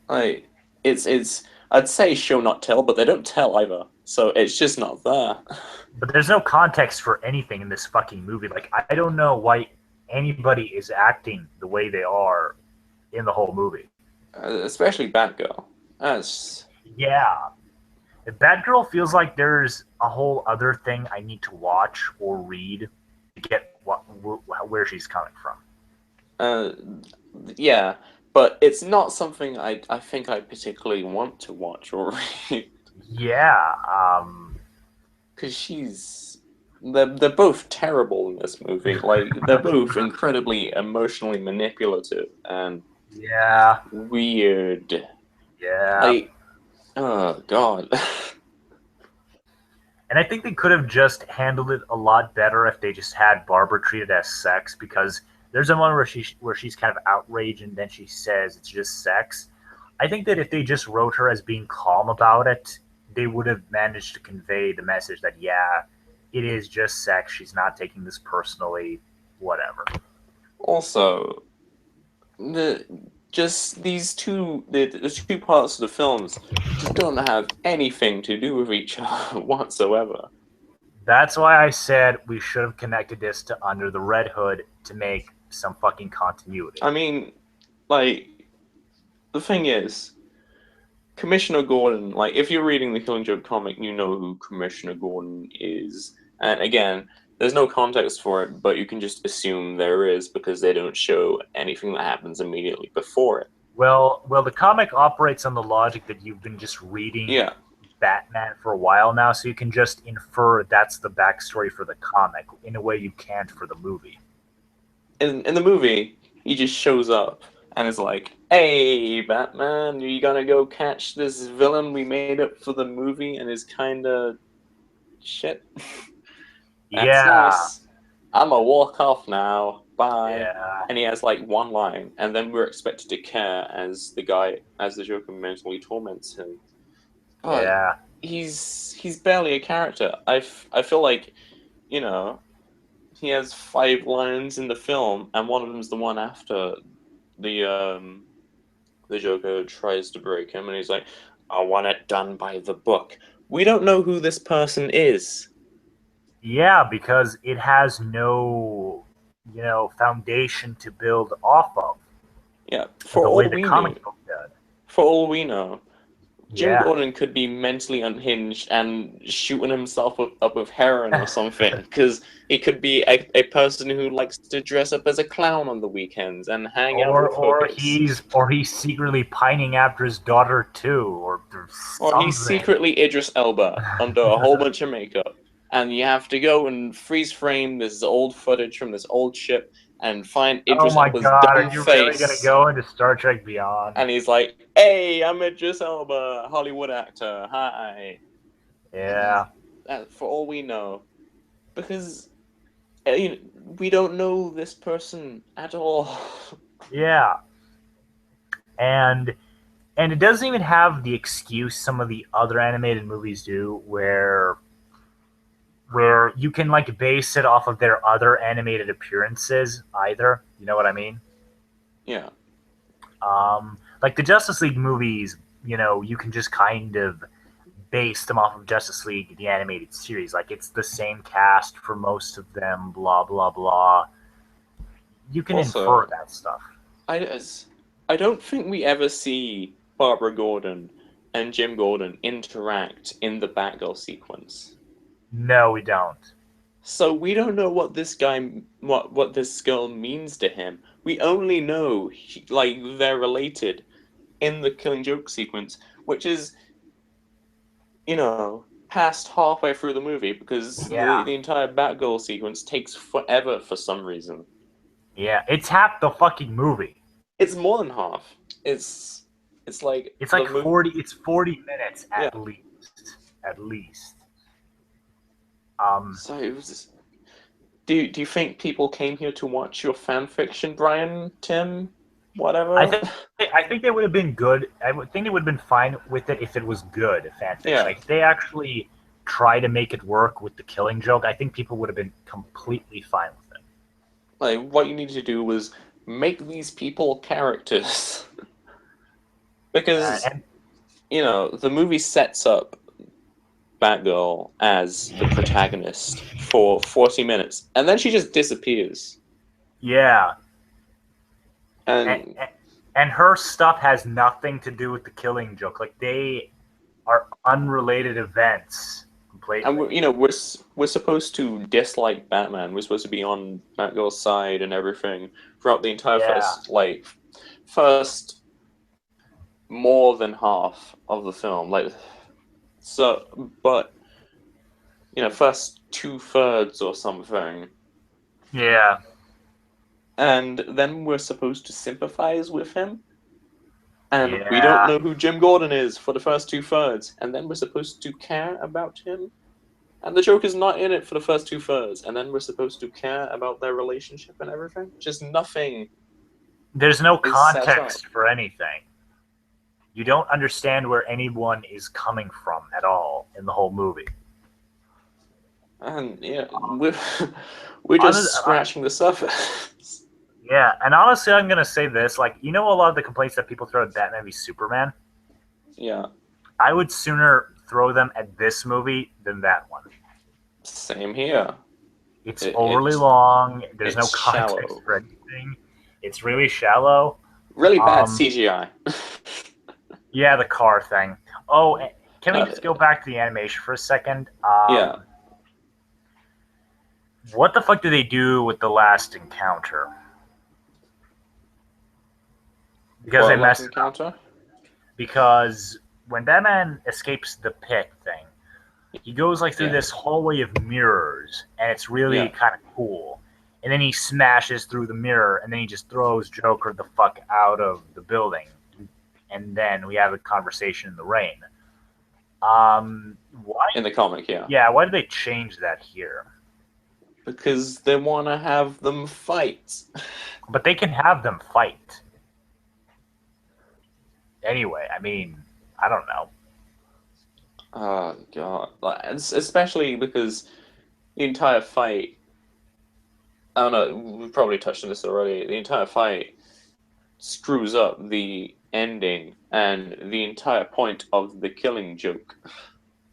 [SPEAKER 2] It's I'd say show not tell, but they don't tell either. So it's just not there.
[SPEAKER 1] But there's no context for anything in this fucking movie. Like, I don't know why anybody is acting the way they are in the whole movie.
[SPEAKER 2] Especially Batgirl.
[SPEAKER 1] Yeah. Batgirl feels like there's a whole other thing I need to watch or read to get where she's coming from.
[SPEAKER 2] Yeah, but it's not something I think I particularly want to watch or read.
[SPEAKER 1] Yeah,
[SPEAKER 2] because they're both terrible in this movie. Like, they're both incredibly emotionally manipulative and weird.
[SPEAKER 1] Yeah.
[SPEAKER 2] Like, oh god.
[SPEAKER 1] And I think they could have just handled it a lot better if they just had Barbara treated as sex, because there's a moment where she's kind of outraged and then she says it's just sex. I think that if they just wrote her as being calm about it, they would have managed to convey the message that, yeah, it is just sex. She's not taking this personally, whatever.
[SPEAKER 2] Also, these two parts of the films just don't have anything to do with each other whatsoever.
[SPEAKER 1] That's why I said we should have connected this to Under the Red Hood to make some fucking continuity.
[SPEAKER 2] I mean, like, the thing is, Commissioner Gordon, like, if you're reading the Killing Joke comic, you know who Commissioner Gordon is. And again, there's no context for it, but you can just assume there is because they don't show anything that happens immediately before it.
[SPEAKER 1] Well, the comic operates on the logic that you've been just reading Batman for a while now, so you can just infer that's the backstory for the comic in a way you can't for the movie.
[SPEAKER 2] In the movie, he just shows up and is like, hey, Batman, you gonna go catch this villain we made up for the movie and is kinda shit? That's nice. I'm gonna walk off now. Bye.
[SPEAKER 1] Yeah.
[SPEAKER 2] And he has like one line, and then we're expected to care as the Joker mentally torments him. But he's barely a character. I feel like, he has 5 lines in the film, and one of them's the one after the Joker tries to break him, and he's like, I want it done by the book. We don't know who this person is.
[SPEAKER 1] Yeah, because it has no, foundation to build off of.
[SPEAKER 2] Yeah, for all we know, Jim
[SPEAKER 1] Yeah.
[SPEAKER 2] Gordon could be mentally unhinged and shooting himself up with heroin or something, because he could be a person who likes to dress up as a clown on the weekends and hang out with hookers.
[SPEAKER 1] Or he's secretly pining after his daughter too, or
[SPEAKER 2] he's secretly Idris Elba under a whole bunch of makeup, and you have to go and freeze frame this old footage from this old ship and find Idris Elba's dumb
[SPEAKER 1] are you
[SPEAKER 2] face.
[SPEAKER 1] really gonna go into Star Trek Beyond?
[SPEAKER 2] And he's like, hey, I'm Idris Elba, Hollywood actor, hi.
[SPEAKER 1] Yeah.
[SPEAKER 2] For all we know, because we don't know this person at all.
[SPEAKER 1] Yeah. And and it doesn't even have the excuse some of the other animated movies do where you can like base it off of their other animated appearances either. You know what I mean?
[SPEAKER 2] Yeah.
[SPEAKER 1] Like the Justice League movies, you can just kind of base them off of Justice League, the animated series. Like it's the same cast for most of them, blah blah blah. You can infer
[SPEAKER 2] Also,
[SPEAKER 1] that stuff.
[SPEAKER 2] I I don't think we ever see Barbara Gordon and Jim Gordon interact in the Batgirl sequence.
[SPEAKER 1] No, we don't.
[SPEAKER 2] So we don't know what this guy, what this girl means to him. We only know like they're related in the Killing Joke sequence, which is past halfway through the movie because
[SPEAKER 1] Yeah,
[SPEAKER 2] the entire Batgirl sequence takes forever for some reason.
[SPEAKER 1] yeah. It's half the fucking movie.
[SPEAKER 2] It's more than half. It's like
[SPEAKER 1] It's
[SPEAKER 2] the
[SPEAKER 1] like
[SPEAKER 2] movie.
[SPEAKER 1] 40. It's 40 minutes
[SPEAKER 2] Yeah.
[SPEAKER 1] at least. At least. Um,
[SPEAKER 2] So it was. Do you think people came here to watch your fan fiction, Brian, Tim,
[SPEAKER 1] I
[SPEAKER 2] whatever?
[SPEAKER 1] think I think they would have been good. I would think they would have been fine with it if it was good fan fiction.
[SPEAKER 2] Yeah.
[SPEAKER 1] Like if they actually try to make it work with the Killing Joke, I think people would have been completely fine with it.
[SPEAKER 2] Like what you need to do was make these people characters. Because
[SPEAKER 1] And
[SPEAKER 2] the movie sets up Batgirl as the protagonist for 40 minutes, and then she just disappears.
[SPEAKER 1] yeah, and,
[SPEAKER 2] And
[SPEAKER 1] and her stuff has nothing to do with the Killing Joke. Like they are unrelated events completely.
[SPEAKER 2] we're supposed to dislike Batman. We're supposed to be on Batgirl's side and everything throughout the entire
[SPEAKER 1] Yeah,
[SPEAKER 2] first more than half of the film. But first 2/3 or something.
[SPEAKER 1] yeah,
[SPEAKER 2] And then we're supposed to sympathize with him. And we don't
[SPEAKER 1] yeah.
[SPEAKER 2] know who Jim Gordon is for the first 2/3. And then we're supposed to care about him. And the Joker's not in it for the first 2/3. And then we're supposed to care about their relationship and everything. Just nothing
[SPEAKER 1] There's no
[SPEAKER 2] is set up.
[SPEAKER 1] context for anything. You don't understand where anyone is coming from at all in the whole movie.
[SPEAKER 2] And we're just scratching the surface.
[SPEAKER 1] Yeah, and honestly, I'm gonna say this: like, a lot of the complaints that people throw at Batman v Superman.
[SPEAKER 2] Yeah.
[SPEAKER 1] I would sooner throw them at this movie than that one.
[SPEAKER 2] Same here.
[SPEAKER 1] It's overly long. There's no
[SPEAKER 2] it's
[SPEAKER 1] context
[SPEAKER 2] shallow.
[SPEAKER 1] for anything. It's really shallow.
[SPEAKER 2] Really bad CGI.
[SPEAKER 1] Yeah, the car thing. Oh, can we just go back to the animation for a second?
[SPEAKER 2] Yeah.
[SPEAKER 1] What the fuck do they do with the last encounter? Because they messed it up. Because when Batman escapes the pit thing, he goes like through this hallway of mirrors, and it's really kind of cool. And then he smashes through the mirror, and then he just throws Joker the fuck out of the building. And then we have a conversation in the rain. Why?
[SPEAKER 2] In the comic, yeah.
[SPEAKER 1] Yeah, why did they change that here?
[SPEAKER 2] Because they want to have them fight.
[SPEAKER 1] But they can have them fight. Anyway, I mean, I don't know.
[SPEAKER 2] Oh, God. Especially because the entire fight... I don't know, we've probably touched on this already. The entire fight screws up the ending and the entire point of the Killing Joke.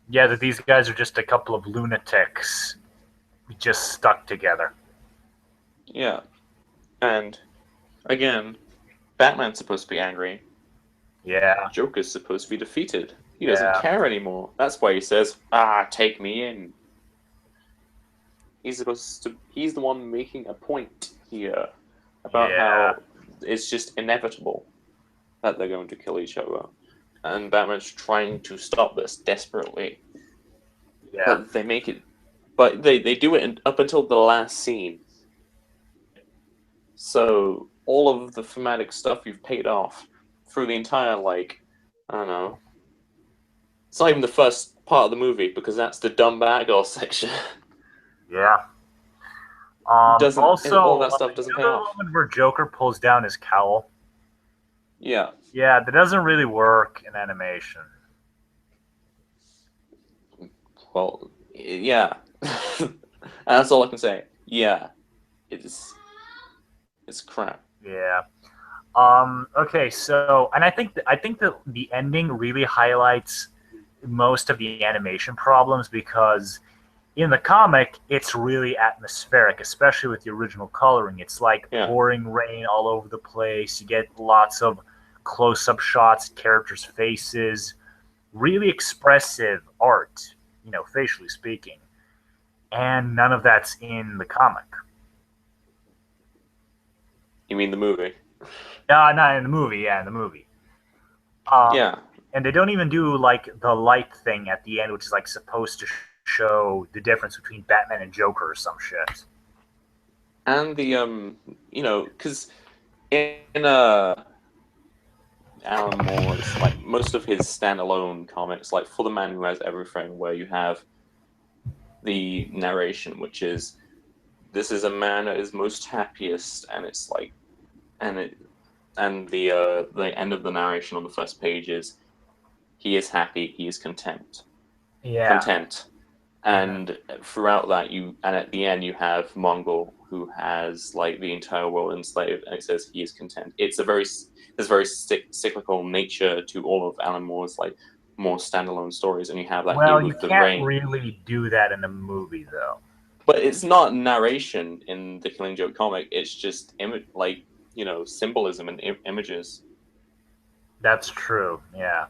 [SPEAKER 1] Yeah, that these guys are just a couple of lunatics just stuck together.
[SPEAKER 2] Yeah. And, again, Batman's supposed to be angry.
[SPEAKER 1] Yeah.
[SPEAKER 2] Joker's supposed to be defeated. He doesn't care anymore. That's why he says, take me in. He's the one making a point here about how it's just inevitable that they're going to kill each other. And Batman's trying to stop this desperately.
[SPEAKER 1] Yeah.
[SPEAKER 2] But they make it... But they do it up until the last scene. So all of the thematic stuff you've paid off through the entire, I don't know... It's not even the first part of the movie because that's the dumb Batgirl section.
[SPEAKER 1] Yeah.
[SPEAKER 2] Doesn't and
[SPEAKER 1] Also,
[SPEAKER 2] all that stuff doesn't
[SPEAKER 1] you
[SPEAKER 2] pay
[SPEAKER 1] know the
[SPEAKER 2] off.
[SPEAKER 1] moment where Joker pulls down his cowl?
[SPEAKER 2] Yeah.
[SPEAKER 1] Yeah, that doesn't really work in animation.
[SPEAKER 2] Well, yeah. And that's all I can say. Yeah. It's crap.
[SPEAKER 1] Yeah. Okay, so, and I think that the ending really highlights most of the animation problems because in the comic it's really atmospheric, especially with the original coloring. It's like pouring rain all over the place. You get lots of close-up shots, characters' faces, really expressive art, facially speaking. And none of that's in the comic.
[SPEAKER 2] You mean the movie?
[SPEAKER 1] Not in the movie. Yeah, in the movie.
[SPEAKER 2] Yeah.
[SPEAKER 1] And they don't even do like the light thing at the end, which is like supposed to show the difference between Batman and Joker or some shit.
[SPEAKER 2] And the because in Alan Moore's like most of his standalone comics, like For the Man Who Has Everything, where you have the narration, which is this is a man at his most happiest, and it's like, and the end of the narration on the first page is he is happy, he is content.
[SPEAKER 1] Yeah.
[SPEAKER 2] Content. And throughout that, and at the end, you have Mongol, who has like the entire world enslaved, and it says he is content. There's very cyclical nature to all of Alan Moore's like more standalone stories, and you have that here with the rain.
[SPEAKER 1] Well, you can't really do that in a movie, though.
[SPEAKER 2] But it's not narration in the Killing Joke comic. It's just symbolism and images.
[SPEAKER 1] That's true. Yeah.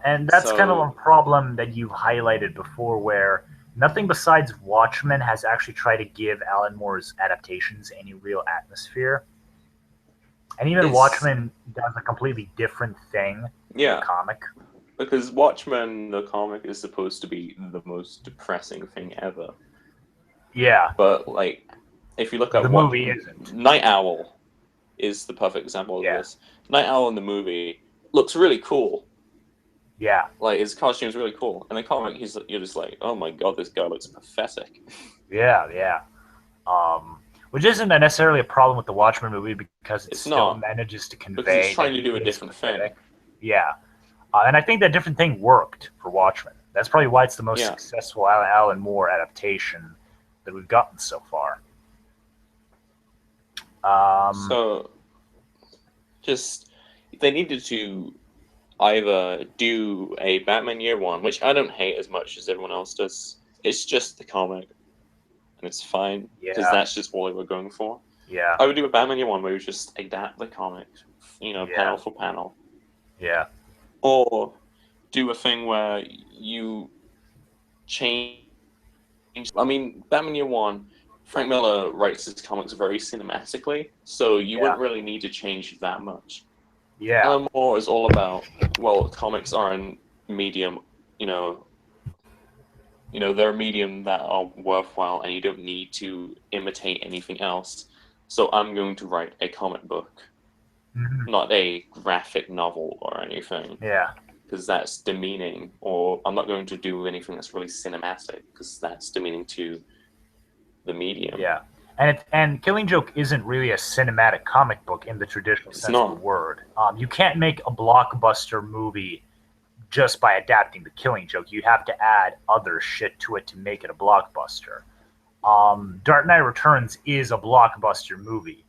[SPEAKER 1] And that's kind of a problem that you've highlighted before, where nothing besides Watchmen has actually tried to give Alan Moore's adaptations any real atmosphere. And even Watchmen does a completely different thing in the comic.
[SPEAKER 2] Because Watchmen, the comic, is supposed to be the most depressing thing ever.
[SPEAKER 1] Yeah.
[SPEAKER 2] But, like, if you look at
[SPEAKER 1] the movie isn't.
[SPEAKER 2] Night Owl is the perfect example of this. Night Owl in the movie looks really cool.
[SPEAKER 1] Yeah.
[SPEAKER 2] Like, his costume is really cool. And in the comic, you're just like, oh my god, this guy looks pathetic.
[SPEAKER 1] Yeah. Which isn't necessarily a problem with the Watchmen movie because it still manages to convey.
[SPEAKER 2] Because it's trying to do a different thing.
[SPEAKER 1] Yeah. And I think that different thing worked for Watchmen. That's probably why it's the most successful Alan Moore adaptation that we've gotten so far.
[SPEAKER 2] So, they needed to either do a Batman Year One, which I don't hate as much as everyone else does. It's just the comic, and it's fine because that's just what we were going for.
[SPEAKER 1] Yeah,
[SPEAKER 2] I would do a Batman Year One where you just adapt the comic, panel for panel.
[SPEAKER 1] Yeah.
[SPEAKER 2] Or do a thing where you change. I mean, Batman Year One, Frank Miller writes his comics very cinematically, so you wouldn't really need to change that much.
[SPEAKER 1] Yeah.
[SPEAKER 2] Alan Moore is all about, comics are a medium, they're a medium that are worthwhile and you don't need to imitate anything else. So I'm going to write a comic book, not a graphic novel or anything.
[SPEAKER 1] Yeah.
[SPEAKER 2] Because that's demeaning, or I'm not going to do anything that's really cinematic because that's demeaning to the medium.
[SPEAKER 1] Yeah. And Killing Joke isn't really a cinematic comic book in the traditional sense of the word. You can't make a blockbuster movie just by adapting the Killing Joke. You have to add other shit to it to make it a blockbuster. Dark Knight Returns is a blockbuster movie.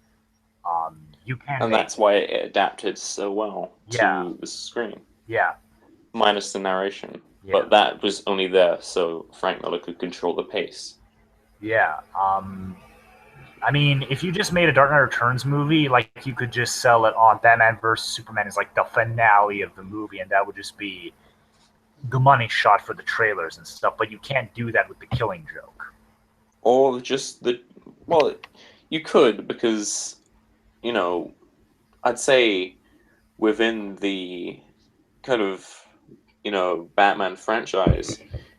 [SPEAKER 2] That's why it adapted so well to the screen.
[SPEAKER 1] Yeah.
[SPEAKER 2] Minus the narration. Yeah. But that was only there so Frank Miller could control the pace.
[SPEAKER 1] Yeah. I mean, if you just made a Dark Knight Returns movie, like, you could just sell it on Batman vs. Superman is like the finale of the movie, and that would just be the money shot for the trailers and stuff, but you can't do that with the Killing Joke.
[SPEAKER 2] Or just you could, because, I'd say within the kind of, Batman franchise,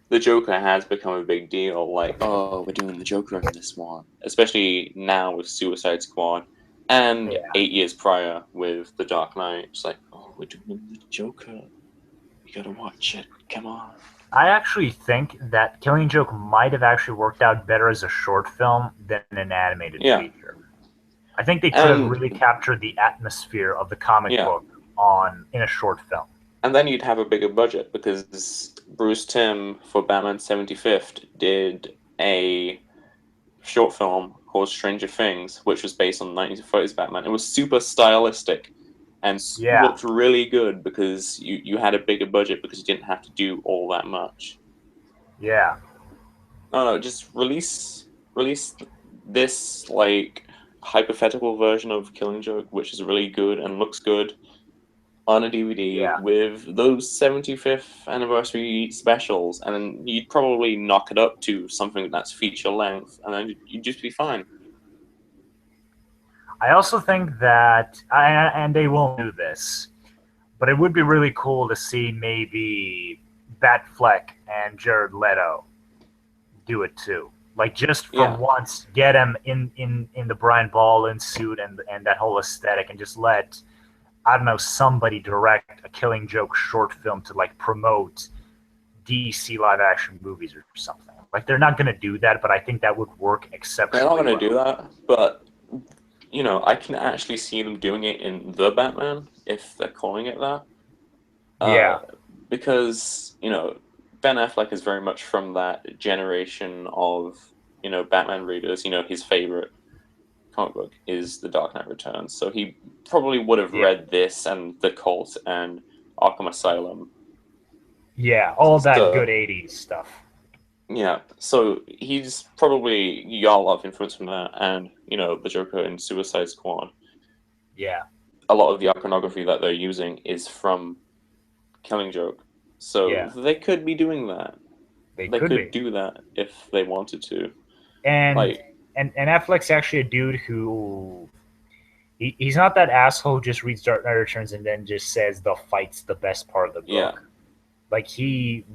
[SPEAKER 2] the Joker has become a big deal. Like, oh, we're doing the Joker in this one. Especially now with Suicide Squad. And 8 years prior with The Dark Knight. It's like, oh, we're doing the Joker. You gotta watch it. Come on.
[SPEAKER 1] I actually think that Killing Joke might have actually worked out better as a short film than an animated feature. I think they could have really captured the atmosphere of the comic book in a short film.
[SPEAKER 2] And then you'd have a bigger budget because Bruce Timm for Batman 75th did a short film called Stranger Things, which was based on the 1930s Batman. It was super stylistic and looked really good because you had a bigger budget because you didn't have to do all that much.
[SPEAKER 1] Yeah.
[SPEAKER 2] No, just release this like hypothetical version of Killing Joke, which is really good and looks good on a DVD with those 75th anniversary specials, and then you'd probably knock it up to something that's feature length, and then you'd just be fine.
[SPEAKER 1] I also think that, and they won't do this, but it would be really cool to see maybe Batfleck and Jared Leto do it too. Like, just for once, get him in the Brian Ballin suit and that whole aesthetic, and just let, I don't know, somebody direct a Killing Joke short film to like promote DC live action movies or something. Like, they're not going to do that, but I think that would work exceptionally well.
[SPEAKER 2] They're not going to do that, but you know, I can actually see them doing it in The Batman if they're calling it that. Because, you know, Ben Affleck is very much from that generation of, you know, Batman readers. You know, his favorite comic book is The Dark Knight Returns. So he probably would have read this and The Cult and Arkham Asylum.
[SPEAKER 1] Yeah, all that good 80s stuff.
[SPEAKER 2] Yeah, so he's probably got a lot of influence from that, and, you know, the Joker in Suicide Squad.
[SPEAKER 1] Yeah.
[SPEAKER 2] A lot of the iconography that they're using is from Killing Joke. So they could be doing that. They could do that if they wanted to.
[SPEAKER 1] And and Affleck's actually a dude who he's not that asshole who just reads Dark Knight Returns and then just says the fight's the best part of the book.
[SPEAKER 2] Yeah.
[SPEAKER 1] Like, he,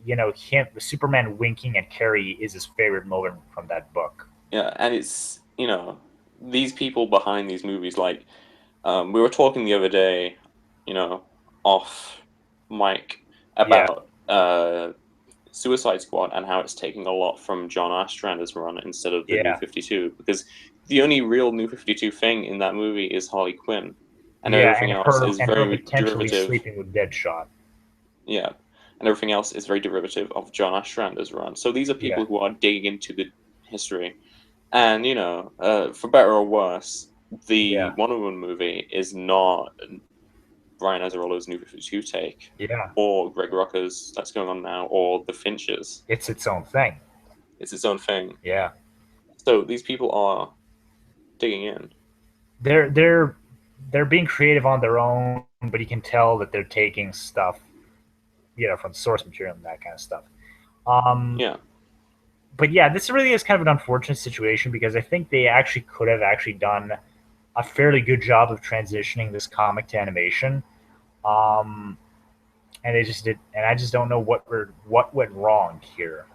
[SPEAKER 1] you know, Superman winking at Carrie is his favorite moment from that book.
[SPEAKER 2] Yeah, and it's, you know, these people behind these movies, like, we were talking the other day, you know, off mic about Suicide Squad and how it's taking a lot from John Ostrander's run instead of the New 52, because the only real New 52 thing in that movie is Harley Quinn, and everything else is very derivative.
[SPEAKER 1] Sleeping with Deadshot.
[SPEAKER 2] Yeah, and everything else is very derivative of John Ostrander's run. So these are people who are digging into the history, and, you know, for better or worse, the Wonder Woman movie is not Brian Azzarello's New 52 take, or Greg Rucka's that's going on now, or the Finch's.
[SPEAKER 1] It's its own thing.
[SPEAKER 2] It's its own thing.
[SPEAKER 1] Yeah.
[SPEAKER 2] So these people are digging in.
[SPEAKER 1] They're being creative on their own, but you can tell that they're taking stuff, you know, from source material and that kind of stuff. But yeah, this really is kind of an unfortunate situation because I think they actually could have actually done a fairly good job of transitioning this comic to animation. And they just did, and I just don't know what went wrong here.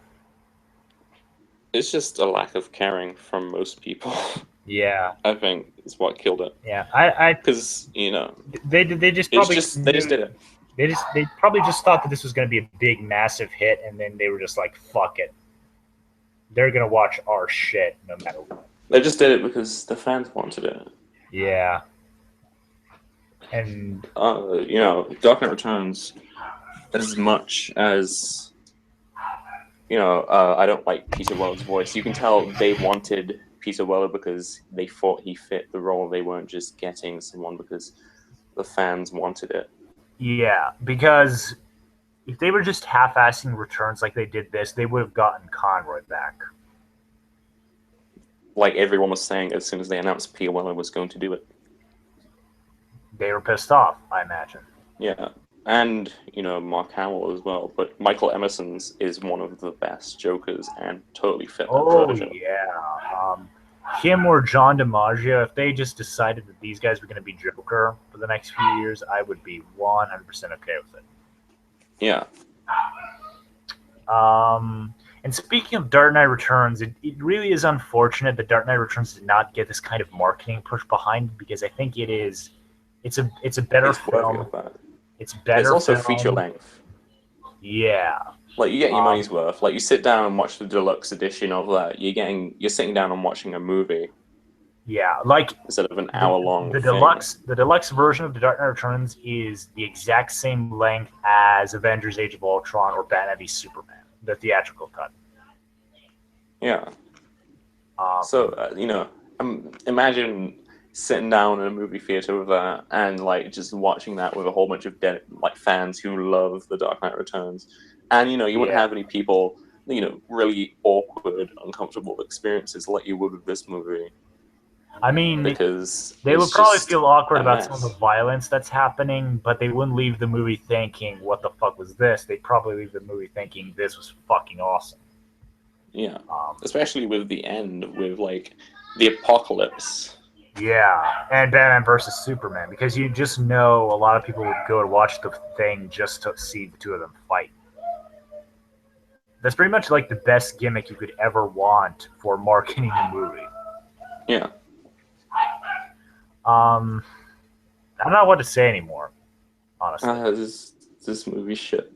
[SPEAKER 2] It's just a lack of caring from most people.
[SPEAKER 1] Yeah,
[SPEAKER 2] I think is what killed it.
[SPEAKER 1] Yeah,
[SPEAKER 2] because, you know,
[SPEAKER 1] they just probably
[SPEAKER 2] they just did it.
[SPEAKER 1] They probably just thought that this was going to be a big, massive hit, and then they were just like, "Fuck it, they're going to watch our shit no matter what."
[SPEAKER 2] They just did it because the fans wanted it.
[SPEAKER 1] Yeah, and
[SPEAKER 2] you know, Dark Knight Returns, as much as, you know, I don't like Peter Weller's voice. You can tell they wanted Peter Weller because they thought he fit the role. They weren't just getting someone because the fans wanted it.
[SPEAKER 1] Yeah, because if they were just half-assing Returns like they did this, they would have gotten Conroy back.
[SPEAKER 2] Like everyone was saying as soon as they announced Peter Weller was going to do it.
[SPEAKER 1] They were pissed off, I imagine.
[SPEAKER 2] Yeah, and, you know, Mark Hamill as well. But Michael Emerson's is one of the best Jokers and totally fit that version.
[SPEAKER 1] Yeah. Him or John DiMaggio, if they just decided that these guys were going to be Joker for the next few years, I would be 100% okay with it.
[SPEAKER 2] Yeah.
[SPEAKER 1] And speaking of Dark Knight Returns, it really is unfortunate that Dark Knight Returns did not get this kind of marketing push behind it, because I think it's a better film.
[SPEAKER 2] It's better. It's also feature length.
[SPEAKER 1] Yeah.
[SPEAKER 2] Like, you get your money's worth. Like, you sit down and watch the deluxe edition of that. You're sitting down and watching a movie.
[SPEAKER 1] Yeah, like
[SPEAKER 2] instead of an hour-long
[SPEAKER 1] the
[SPEAKER 2] thing.
[SPEAKER 1] deluxe version of The Dark Knight Returns is the exact same length as Avengers: Age of Ultron or Batman v Superman, the theatrical cut.
[SPEAKER 2] Yeah. So imagine sitting down in a movie theater with that and like just watching that with a whole bunch of fans who love The Dark Knight Returns, and you wouldn't have any people really awkward, uncomfortable experiences like you would with this movie.
[SPEAKER 1] I mean,
[SPEAKER 2] because
[SPEAKER 1] they would probably feel awkward about some of the violence that's happening, but they wouldn't leave the movie thinking, what the fuck was this? They'd probably leave the movie thinking, this was fucking awesome.
[SPEAKER 2] Yeah. Especially with the end, with, like, the apocalypse.
[SPEAKER 1] Yeah, and Batman versus Superman, because you just know a lot of people would go to watch the thing just to see the two of them fight. That's pretty much like the best gimmick you could ever want for marketing a movie.
[SPEAKER 2] Yeah.
[SPEAKER 1] I don't know what to say anymore, honestly.
[SPEAKER 2] This movie shit.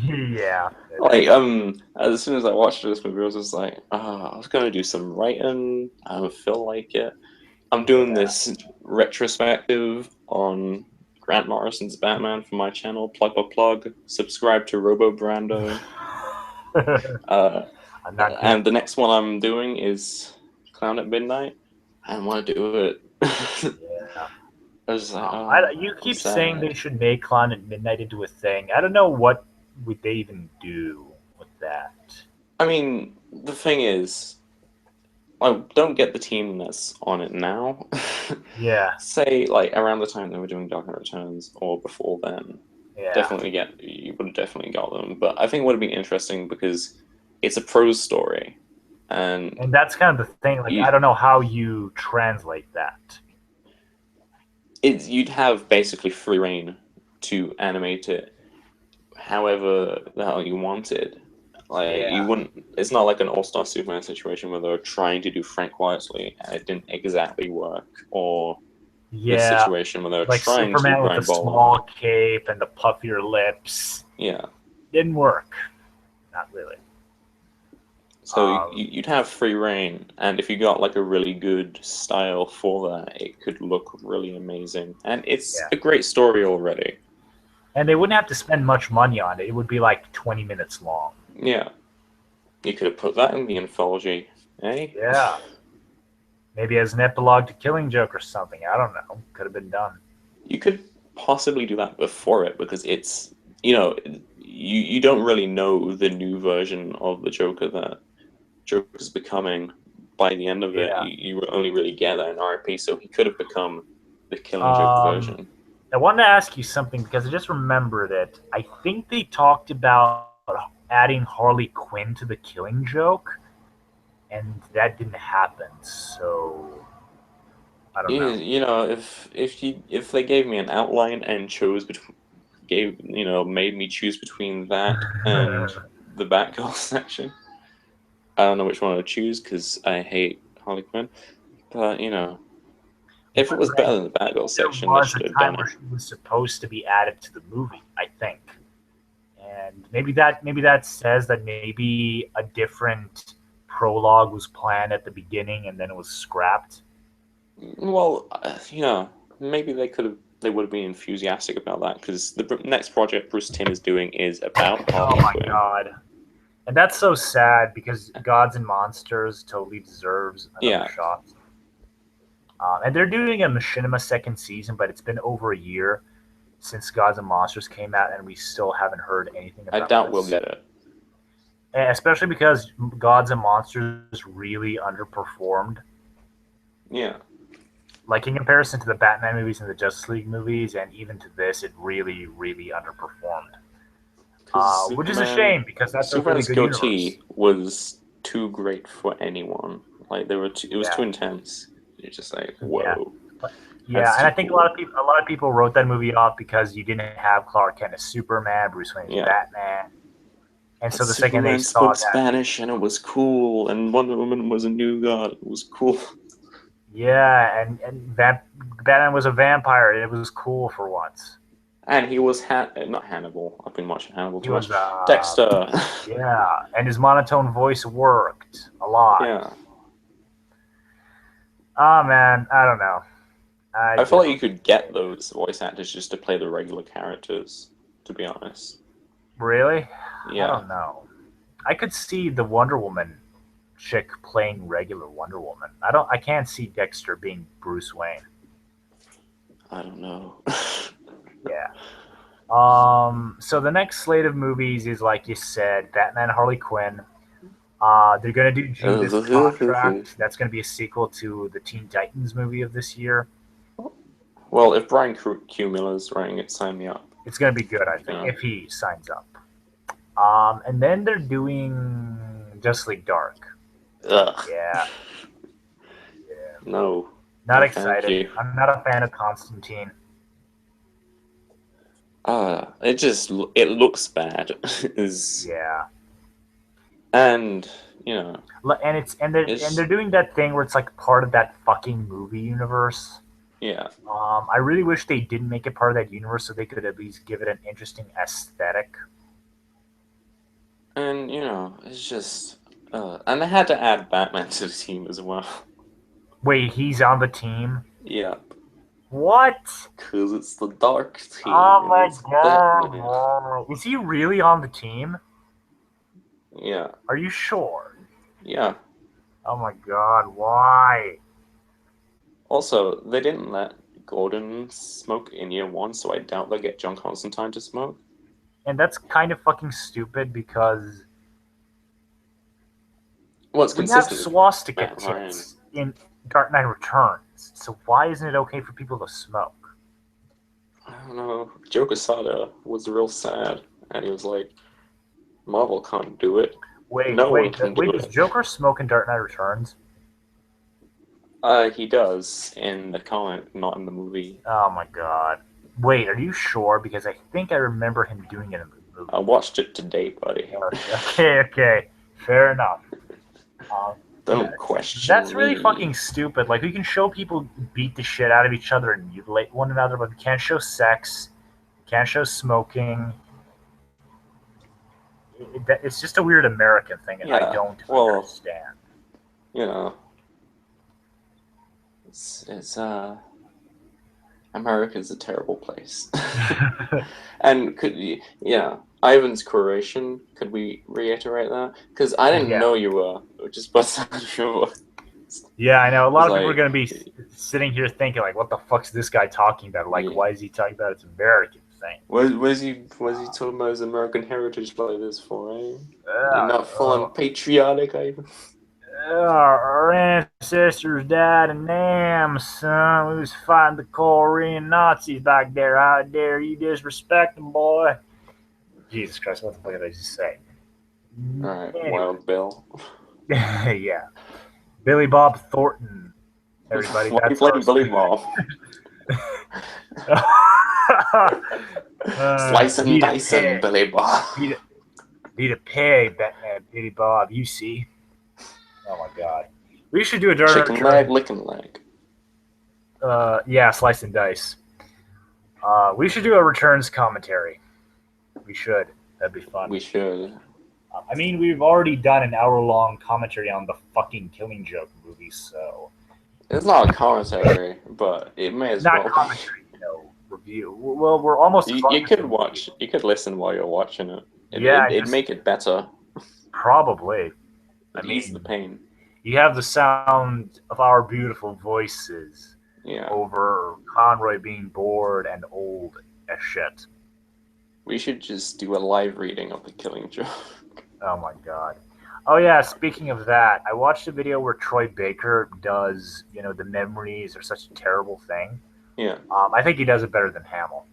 [SPEAKER 1] Yeah.
[SPEAKER 2] Like, as soon as I watched this movie, I was just like, I was gonna do some writing. I don't feel like it. I'm doing this retrospective on Grant Morrison's Batman for my channel. Plug. Subscribe to Robo Brando. And the next one I'm doing is Clown at Midnight. I want to do it.
[SPEAKER 1] Yeah.
[SPEAKER 2] I was like,
[SPEAKER 1] you keep saying they should make Clown at Midnight into a thing. I don't know what would they even do with that.
[SPEAKER 2] I mean, the thing is, I don't get the team that's on it now.
[SPEAKER 1] Yeah.
[SPEAKER 2] Say, like, around the time they were doing Dark Knight Returns or before then.
[SPEAKER 1] Yeah.
[SPEAKER 2] You would have definitely got them. But I think it would have been interesting because it's a prose story. And
[SPEAKER 1] that's kind of the thing. Like, I don't know how you translate that.
[SPEAKER 2] You'd have basically free reign to animate it however the hell you wanted. Like, you wouldn't. It's not like an All-Star Superman situation where they were trying to do Frank Wisely and it didn't exactly work, or this situation where they were
[SPEAKER 1] like
[SPEAKER 2] trying
[SPEAKER 1] Superman
[SPEAKER 2] to
[SPEAKER 1] with the small cape and the puffier lips.
[SPEAKER 2] Yeah,
[SPEAKER 1] didn't work. Not really.
[SPEAKER 2] So you'd have free reign, and if you got like a really good style for that, it could look really amazing. And it's a great story already.
[SPEAKER 1] And they wouldn't have to spend much money on it. It would be like 20 minutes long.
[SPEAKER 2] Yeah. You could have put that in the anthology, eh?
[SPEAKER 1] Yeah. Maybe as an epilogue to Killing Joke or something. I don't know. Could have been done.
[SPEAKER 2] You could possibly do that before it, because it's, you don't really know the new version of the Joker that Joker's becoming by the end of it. You only really get that in RP, so he could have become the Killing Joke version.
[SPEAKER 1] I wanted to ask you something because I just remembered it. I think they talked about adding Harley Quinn to the Killing Joke, and that didn't happen. So I don't know.
[SPEAKER 2] If they gave me an outline and made me choose between that and the Batgirl section, I don't know which one I'd choose because I hate Harley Quinn. But if it was better than the Batgirl section, they should have done it.
[SPEAKER 1] She was supposed to be added to the movie, I think, and maybe that says that maybe a different prologue was planned at the beginning and then it was scrapped.
[SPEAKER 2] Well, maybe they would have been enthusiastic about that, because the next project Bruce Timm is doing is about Harley Quinn.
[SPEAKER 1] Oh my god. And that's so sad because Gods and Monsters totally deserves another shot. And they're doing a Machinima second season, but it's been over a year since Gods and Monsters came out, and we still haven't heard anything about it.
[SPEAKER 2] I doubt we'll get it.
[SPEAKER 1] And especially because Gods and Monsters really underperformed.
[SPEAKER 2] Yeah.
[SPEAKER 1] Like, in comparison to the Batman movies and the Justice League movies, and even to this, it really, really underperformed. Which is a shame, because that's
[SPEAKER 2] Superman's
[SPEAKER 1] a really good
[SPEAKER 2] goatee
[SPEAKER 1] universe.
[SPEAKER 2] Was too great for anyone. Like, it was too intense. You're just like, whoa.
[SPEAKER 1] Yeah, and I think cool. a lot of people wrote that movie off because you didn't have Clark Kent as Superman, Bruce Wayne as Batman, and so the second they saw that,
[SPEAKER 2] Spanish, and it was cool, and Wonder Woman was a new god. It was cool.
[SPEAKER 1] Yeah, and Batman was a vampire, and it was cool for once.
[SPEAKER 2] And he was not Hannibal. I've been watching Hannibal
[SPEAKER 1] He
[SPEAKER 2] too much.
[SPEAKER 1] was,
[SPEAKER 2] Dexter.
[SPEAKER 1] yeah, and his monotone voice worked a lot.
[SPEAKER 2] Yeah.
[SPEAKER 1] Oh man, I don't know.
[SPEAKER 2] I feel like you could get those voice actors just to play the regular characters, to be honest.
[SPEAKER 1] Really? I
[SPEAKER 2] Yeah.
[SPEAKER 1] don't know. I could see the Wonder Woman chick playing regular Wonder Woman. I can't see Dexter being Bruce Wayne.
[SPEAKER 2] I don't know.
[SPEAKER 1] Yeah. So the next slate of movies is, like you said, Batman, Harley Quinn. They're gonna do Judas Contract. That's gonna be a sequel to the Teen Titans movie of this year.
[SPEAKER 2] Well, if Brian Q. Miller's writing it, sign me up.
[SPEAKER 1] It's gonna be good, I think,
[SPEAKER 2] Yeah.
[SPEAKER 1] if he signs up. And then they're doing Justice League Dark.
[SPEAKER 2] Ugh.
[SPEAKER 1] Yeah.
[SPEAKER 2] No.
[SPEAKER 1] Not
[SPEAKER 2] No,
[SPEAKER 1] excited.
[SPEAKER 2] thank you.
[SPEAKER 1] I'm not a fan of Constantine.
[SPEAKER 2] It looks bad.
[SPEAKER 1] Yeah.
[SPEAKER 2] And you know,
[SPEAKER 1] And they're doing that thing where it's like part of that fucking movie universe.
[SPEAKER 2] yeah.
[SPEAKER 1] I really wish they didn't make it part of that universe so they could at least give it an interesting aesthetic.
[SPEAKER 2] And you know, it's just and they had to add Batman to the team as well.
[SPEAKER 1] Wait, he's on the team?
[SPEAKER 2] Yeah.
[SPEAKER 1] What?
[SPEAKER 2] Because it's the Dark team.
[SPEAKER 1] Oh
[SPEAKER 2] and
[SPEAKER 1] my
[SPEAKER 2] it's
[SPEAKER 1] god!
[SPEAKER 2] Batman.
[SPEAKER 1] Wow. Is he really on the team?
[SPEAKER 2] Yeah.
[SPEAKER 1] Are you sure?
[SPEAKER 2] Yeah.
[SPEAKER 1] Oh my god! Why?
[SPEAKER 2] Also, they didn't let Gordon smoke in year one, so I doubt they'll get John Constantine to smoke.
[SPEAKER 1] And that's kind of fucking stupid because
[SPEAKER 2] Well, it's
[SPEAKER 1] we have
[SPEAKER 2] consistent.
[SPEAKER 1] swastika
[SPEAKER 2] Matt Ryan.
[SPEAKER 1] tits in Dark Knight Returns. So why isn't it okay for people to smoke?
[SPEAKER 2] I don't know. Joe Quesada was real sad, and he was like, "Marvel can't do it.
[SPEAKER 1] Wait,
[SPEAKER 2] No one can do
[SPEAKER 1] does
[SPEAKER 2] it."
[SPEAKER 1] Joker smoke in Dark Knight Returns?
[SPEAKER 2] He does in the comic, not in the movie.
[SPEAKER 1] Oh my god. Wait, are you sure? Because I think I remember him doing it in the movie.
[SPEAKER 2] I watched it today, buddy.
[SPEAKER 1] Okay. Fair enough.
[SPEAKER 2] Don't question
[SPEAKER 1] That's really
[SPEAKER 2] me.
[SPEAKER 1] fucking stupid. Like, we can show people beat the shit out of each other and mutilate one another, but we can't show sex, can't show smoking. It's just a weird American thing, and I don't understand.
[SPEAKER 2] You know, it's America's a terrible place. And Ivan's Croatian. Could we reiterate that? Because I didn't know you were. Just bust out your voice.
[SPEAKER 1] Yeah, I know. A lot of people are
[SPEAKER 2] like-
[SPEAKER 1] going to be sitting here thinking, like, what the fuck's this guy talking about? Like,
[SPEAKER 2] Yeah.
[SPEAKER 1] why is he talking about it's American thing?
[SPEAKER 2] Was he talking about his American heritage like this for, eh? You're not full on patriotic, Ivan?
[SPEAKER 1] Our ancestors died in Nam, son. We was fighting the Korean Nazis back there. How dare you disrespect them, boy? Jesus Christ, what the fuck did I just say?
[SPEAKER 2] Alright,
[SPEAKER 1] Anyway.
[SPEAKER 2] Wild Bill.
[SPEAKER 1] Yeah. Billy Bob Thornton, everybody.
[SPEAKER 2] Why are you playing Billy Bob? Slice and dice and Billy Bob.
[SPEAKER 1] Beat a pig, Batman, Billy Bob, you see. Oh my god. We should do a Dark Knight
[SPEAKER 2] Chicken leg, licking leg.
[SPEAKER 1] Yeah, slice and dice. We should do a Returns commentary. We should. That'd be fun.
[SPEAKER 2] We should.
[SPEAKER 1] I mean, we've already done an hour-long commentary on the fucking Killing Joke movie, so...
[SPEAKER 2] It's not a commentary, but it may as well
[SPEAKER 1] Not commentary, review. Well, we're almost...
[SPEAKER 2] You could watch... You could listen while you're watching it. It'd make it better.
[SPEAKER 1] Probably.
[SPEAKER 2] It'd ease the pain.
[SPEAKER 1] You have the sound of our beautiful voices over Conroy being bored and old as shit.
[SPEAKER 2] We should just do a live reading of the Killing Joke.
[SPEAKER 1] Oh my god. Oh yeah, speaking of that, I watched a video where Troy Baker does, the memories are such a terrible thing.
[SPEAKER 2] Yeah.
[SPEAKER 1] I think he does it better than Hamill.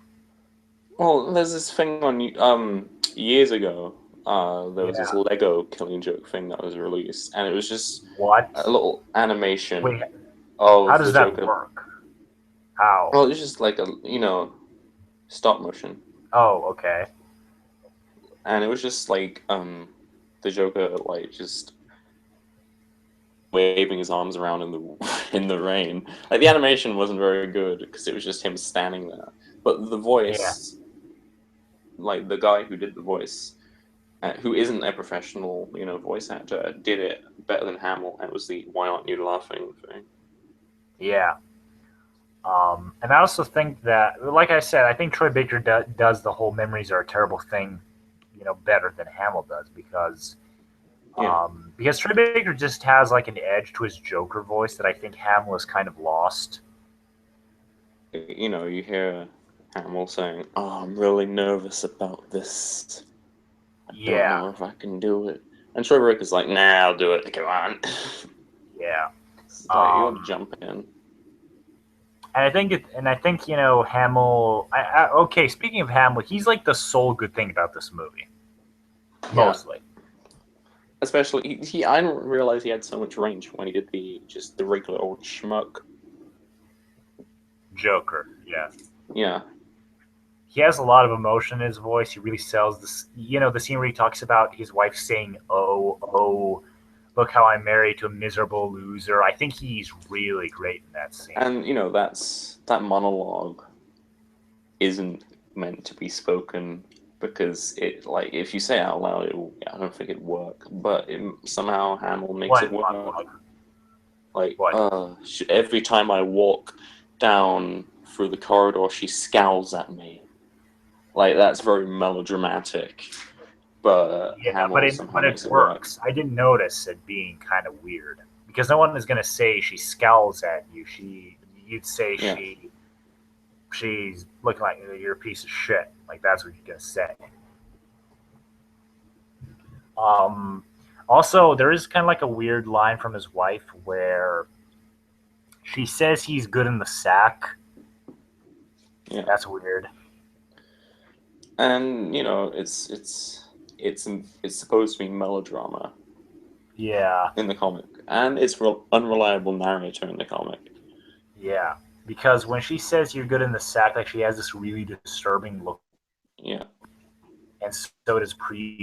[SPEAKER 2] Well, there's this thing on years ago. There was this Lego Killing Joke thing that was released, and it was just a little animation.
[SPEAKER 1] Wait,
[SPEAKER 2] of
[SPEAKER 1] how does
[SPEAKER 2] the
[SPEAKER 1] that
[SPEAKER 2] Joker.
[SPEAKER 1] work? How?
[SPEAKER 2] Well, it's just like stop motion.
[SPEAKER 1] Oh, okay.
[SPEAKER 2] And it was just like the Joker like just waving his arms around in the rain. Like the animation wasn't very good because it was just him standing there. But the voice like the guy who did the voice, who isn't a professional, voice actor, did it better than Hamill. And it was the "Why aren't you laughing" thing.
[SPEAKER 1] Yeah. And I also think that, like I said, I think Troy Baker does the whole "memories are a terrible thing," better than Hamill does because Troy Baker just has like an edge to his Joker voice that I think Hamill has kind of lost.
[SPEAKER 2] You hear Hamill saying, "Oh, I'm really nervous about this. I don't know if I can do it." And Troy Baker's like, "Nah, I'll do it. Come on."
[SPEAKER 1] Yeah.
[SPEAKER 2] It's like you'll jump in.
[SPEAKER 1] And I think Hamill. Okay, speaking of Hamill, he's like the sole good thing about this movie. Mostly.
[SPEAKER 2] Especially, I didn't realize he had so much range when he did the regular old schmuck
[SPEAKER 1] Joker. Yeah.
[SPEAKER 2] Yeah.
[SPEAKER 1] He has a lot of emotion in his voice. He really sells this. The scene where he talks about his wife saying, "Oh, oh, look how I'm married to a miserable loser." I think he's really great in that scene.
[SPEAKER 2] And that monologue isn't meant to be spoken because it, like, if you say it out loud, I don't think it'd work. But somehow Hamill makes it work.
[SPEAKER 1] Monologue?
[SPEAKER 2] Like, every time I walk down through the corridor, she scowls at me. Like, that's very melodramatic. But Hamill somehow makes it works.
[SPEAKER 1] I didn't notice it being kind of weird because no one is going to say she scowls at you. You'd say she's looking like you're a piece of shit. Like, that's what you're going to say. Also, there is kind of like a weird line from his wife where she says he's good in the sack.
[SPEAKER 2] Yeah,
[SPEAKER 1] that's weird.
[SPEAKER 2] And it's supposed to be melodrama.
[SPEAKER 1] Yeah.
[SPEAKER 2] In the comic, and it's unreliable narrator in the comic.
[SPEAKER 1] Yeah, because when she says you're good in the sack, like, she has this really disturbing look.
[SPEAKER 2] Yeah.
[SPEAKER 1] And so does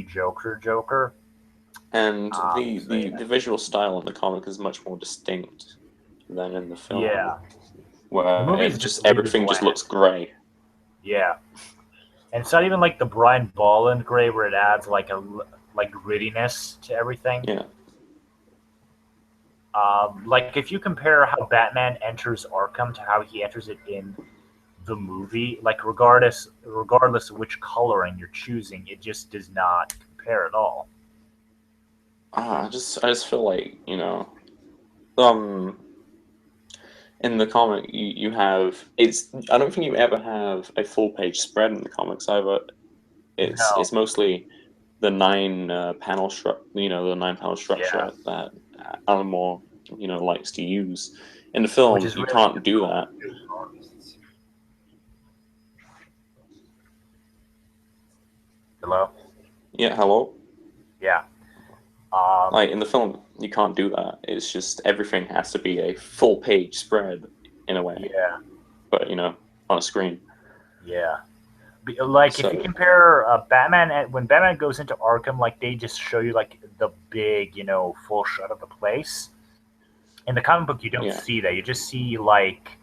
[SPEAKER 1] Joker.
[SPEAKER 2] And the visual style in the comic is much more distinct than in the film.
[SPEAKER 1] Yeah.
[SPEAKER 2] Where everything just looks grey.
[SPEAKER 1] Yeah. And it's not even like the Brian Bolland gray where it adds like grittiness to everything.
[SPEAKER 2] Yeah.
[SPEAKER 1] Like, if you compare how Batman enters Arkham to how he enters it in the movie, like, regardless of which coloring you're choosing, it just does not compare at all.
[SPEAKER 2] I just feel like, in the comic you have I don't think you ever have a full page spread in the comics either. It's mostly the 9 panel structure, the 9 panel structure that Alan Moore, likes to use. In the film, you can't do that.
[SPEAKER 1] Hello?
[SPEAKER 2] Yeah, hello?
[SPEAKER 1] Yeah.
[SPEAKER 2] Like, in the film, you can't do that. It's just everything has to be a full page spread in a way.
[SPEAKER 1] Yeah.
[SPEAKER 2] But, on a screen.
[SPEAKER 1] Yeah. Like, if you compare Batman, when Batman goes into Arkham, like, they just show you, like, the big, full shot of the place. In the comic book, you don't see that. You just see, like,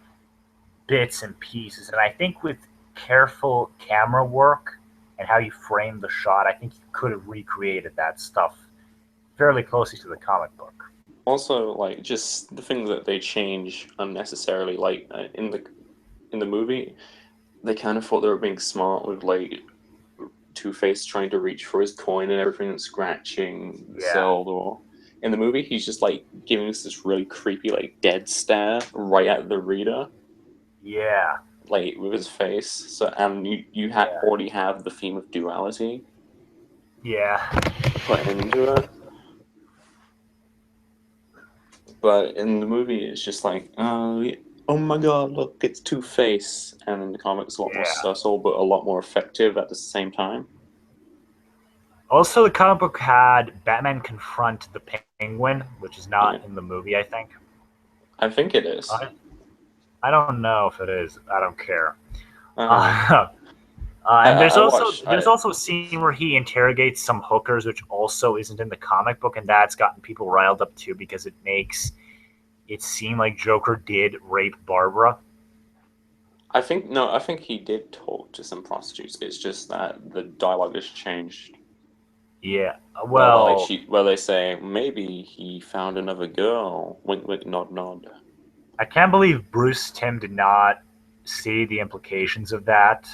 [SPEAKER 1] bits and pieces. And I think with careful camera work and how you frame the shot, I think you could have recreated that stuff fairly closely to the comic book.
[SPEAKER 2] Also, like, just the things that they change unnecessarily, like, in the movie, they kind of thought they were being smart with, like, Two-Face trying to reach for his coin and everything and scratching Zelda. In the movie, he's just, like, giving us this really creepy, like, dead stare right at the reader.
[SPEAKER 1] Yeah.
[SPEAKER 2] Like, with his face. So, and you already have the theme of duality.
[SPEAKER 1] Yeah.
[SPEAKER 2] Put into it. But in the movie, it's just like, oh my god, look, it's Two-Face. And in the comics, a lot more subtle, but a lot more effective at the same time.
[SPEAKER 1] Also, the comic book had Batman confront the Penguin, which is not in the movie, I think.
[SPEAKER 2] I think it is.
[SPEAKER 1] I don't know if it is. I don't care. And there's also a scene where he interrogates some hookers, which also isn't in the comic book, and that's gotten people riled up too because it makes it seem like Joker did rape Barbara.
[SPEAKER 2] I think he did talk to some prostitutes. It's just that the dialogue has changed.
[SPEAKER 1] Yeah.
[SPEAKER 2] Where
[SPEAKER 1] Well,
[SPEAKER 2] where they say maybe he found another girl. Wink, wink, nod, nod.
[SPEAKER 1] I can't believe Bruce Timm did not see the implications of that.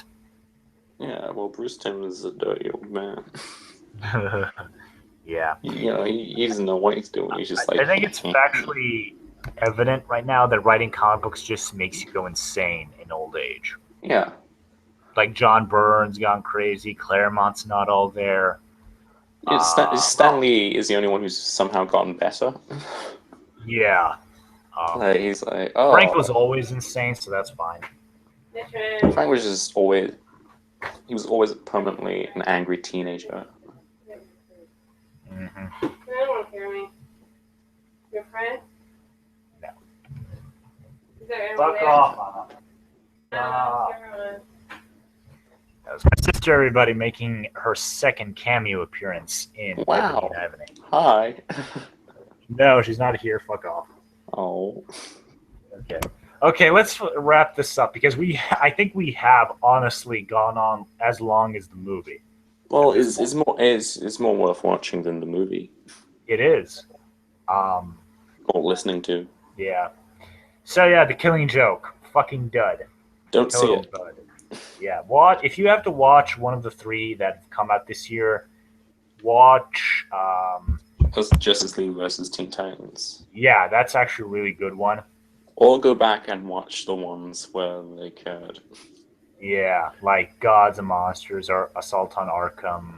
[SPEAKER 2] Yeah, well, Bruce Timm is a dirty old man.
[SPEAKER 1] Yeah.
[SPEAKER 2] He doesn't know what he's doing. He's just like,
[SPEAKER 1] I think it's factually evident right now that writing comic books just makes you go insane in old age.
[SPEAKER 2] yeah.
[SPEAKER 1] Like John Burns gone crazy, Claremont's not all there.
[SPEAKER 2] Stanley is the only one who's somehow gotten better.
[SPEAKER 1] Yeah.
[SPEAKER 2] Like he's like,
[SPEAKER 1] Frank was
[SPEAKER 2] oh,
[SPEAKER 1] always insane, so that's fine.
[SPEAKER 2] Frank was just always he was always permanently an angry teenager.
[SPEAKER 1] Mm-hmm.
[SPEAKER 3] I don't hear me. Your friend?
[SPEAKER 1] No.
[SPEAKER 3] Is there anyone
[SPEAKER 1] Fuck
[SPEAKER 3] there?
[SPEAKER 1] off.
[SPEAKER 3] Everyone.
[SPEAKER 1] That was my sister, everybody, making her second cameo appearance in
[SPEAKER 2] Wow.
[SPEAKER 1] Ebony and Ebony.
[SPEAKER 2] Hi.
[SPEAKER 1] No, she's not here. Fuck off.
[SPEAKER 2] Oh.
[SPEAKER 1] Okay, let's wrap this up because I think we have honestly gone on as long as the movie.
[SPEAKER 2] Well, it's more worth watching than the movie
[SPEAKER 1] It is.
[SPEAKER 2] or listening to.
[SPEAKER 1] Yeah. So yeah, The Killing Joke, fucking dud.
[SPEAKER 2] Don't see
[SPEAKER 1] Total
[SPEAKER 2] it.
[SPEAKER 1] dud. Yeah, if you have to watch one of the three that have come out this year, watch.
[SPEAKER 2] That's Justice League versus Teen Titans.
[SPEAKER 1] Yeah, that's actually a really good one.
[SPEAKER 2] Or go back and watch the ones where they cared.
[SPEAKER 1] Yeah, like Gods and Monsters or Assault on Arkham.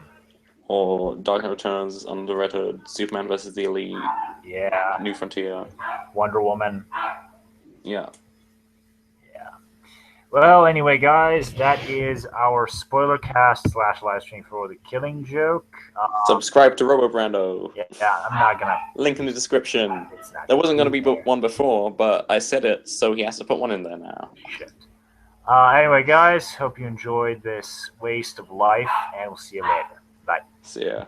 [SPEAKER 2] Or Dark Knight Returns, underrated, Superman versus the Elite,
[SPEAKER 1] Yeah,
[SPEAKER 2] New Frontier.
[SPEAKER 1] Wonder Woman.
[SPEAKER 2] Yeah.
[SPEAKER 1] Well, anyway, guys, that is our Spoilercast / live stream for The Killing Joke.
[SPEAKER 2] Subscribe to RoboBrando.
[SPEAKER 1] Yeah, I'm not gonna.
[SPEAKER 2] Link in the description.
[SPEAKER 1] It's not
[SPEAKER 2] There wasn't going to be
[SPEAKER 1] there.
[SPEAKER 2] one before, but I said it, so he has to put one in there now.
[SPEAKER 1] Shit. Anyway, guys, hope you enjoyed this waste of life, and we'll see you later. Bye.
[SPEAKER 2] See ya.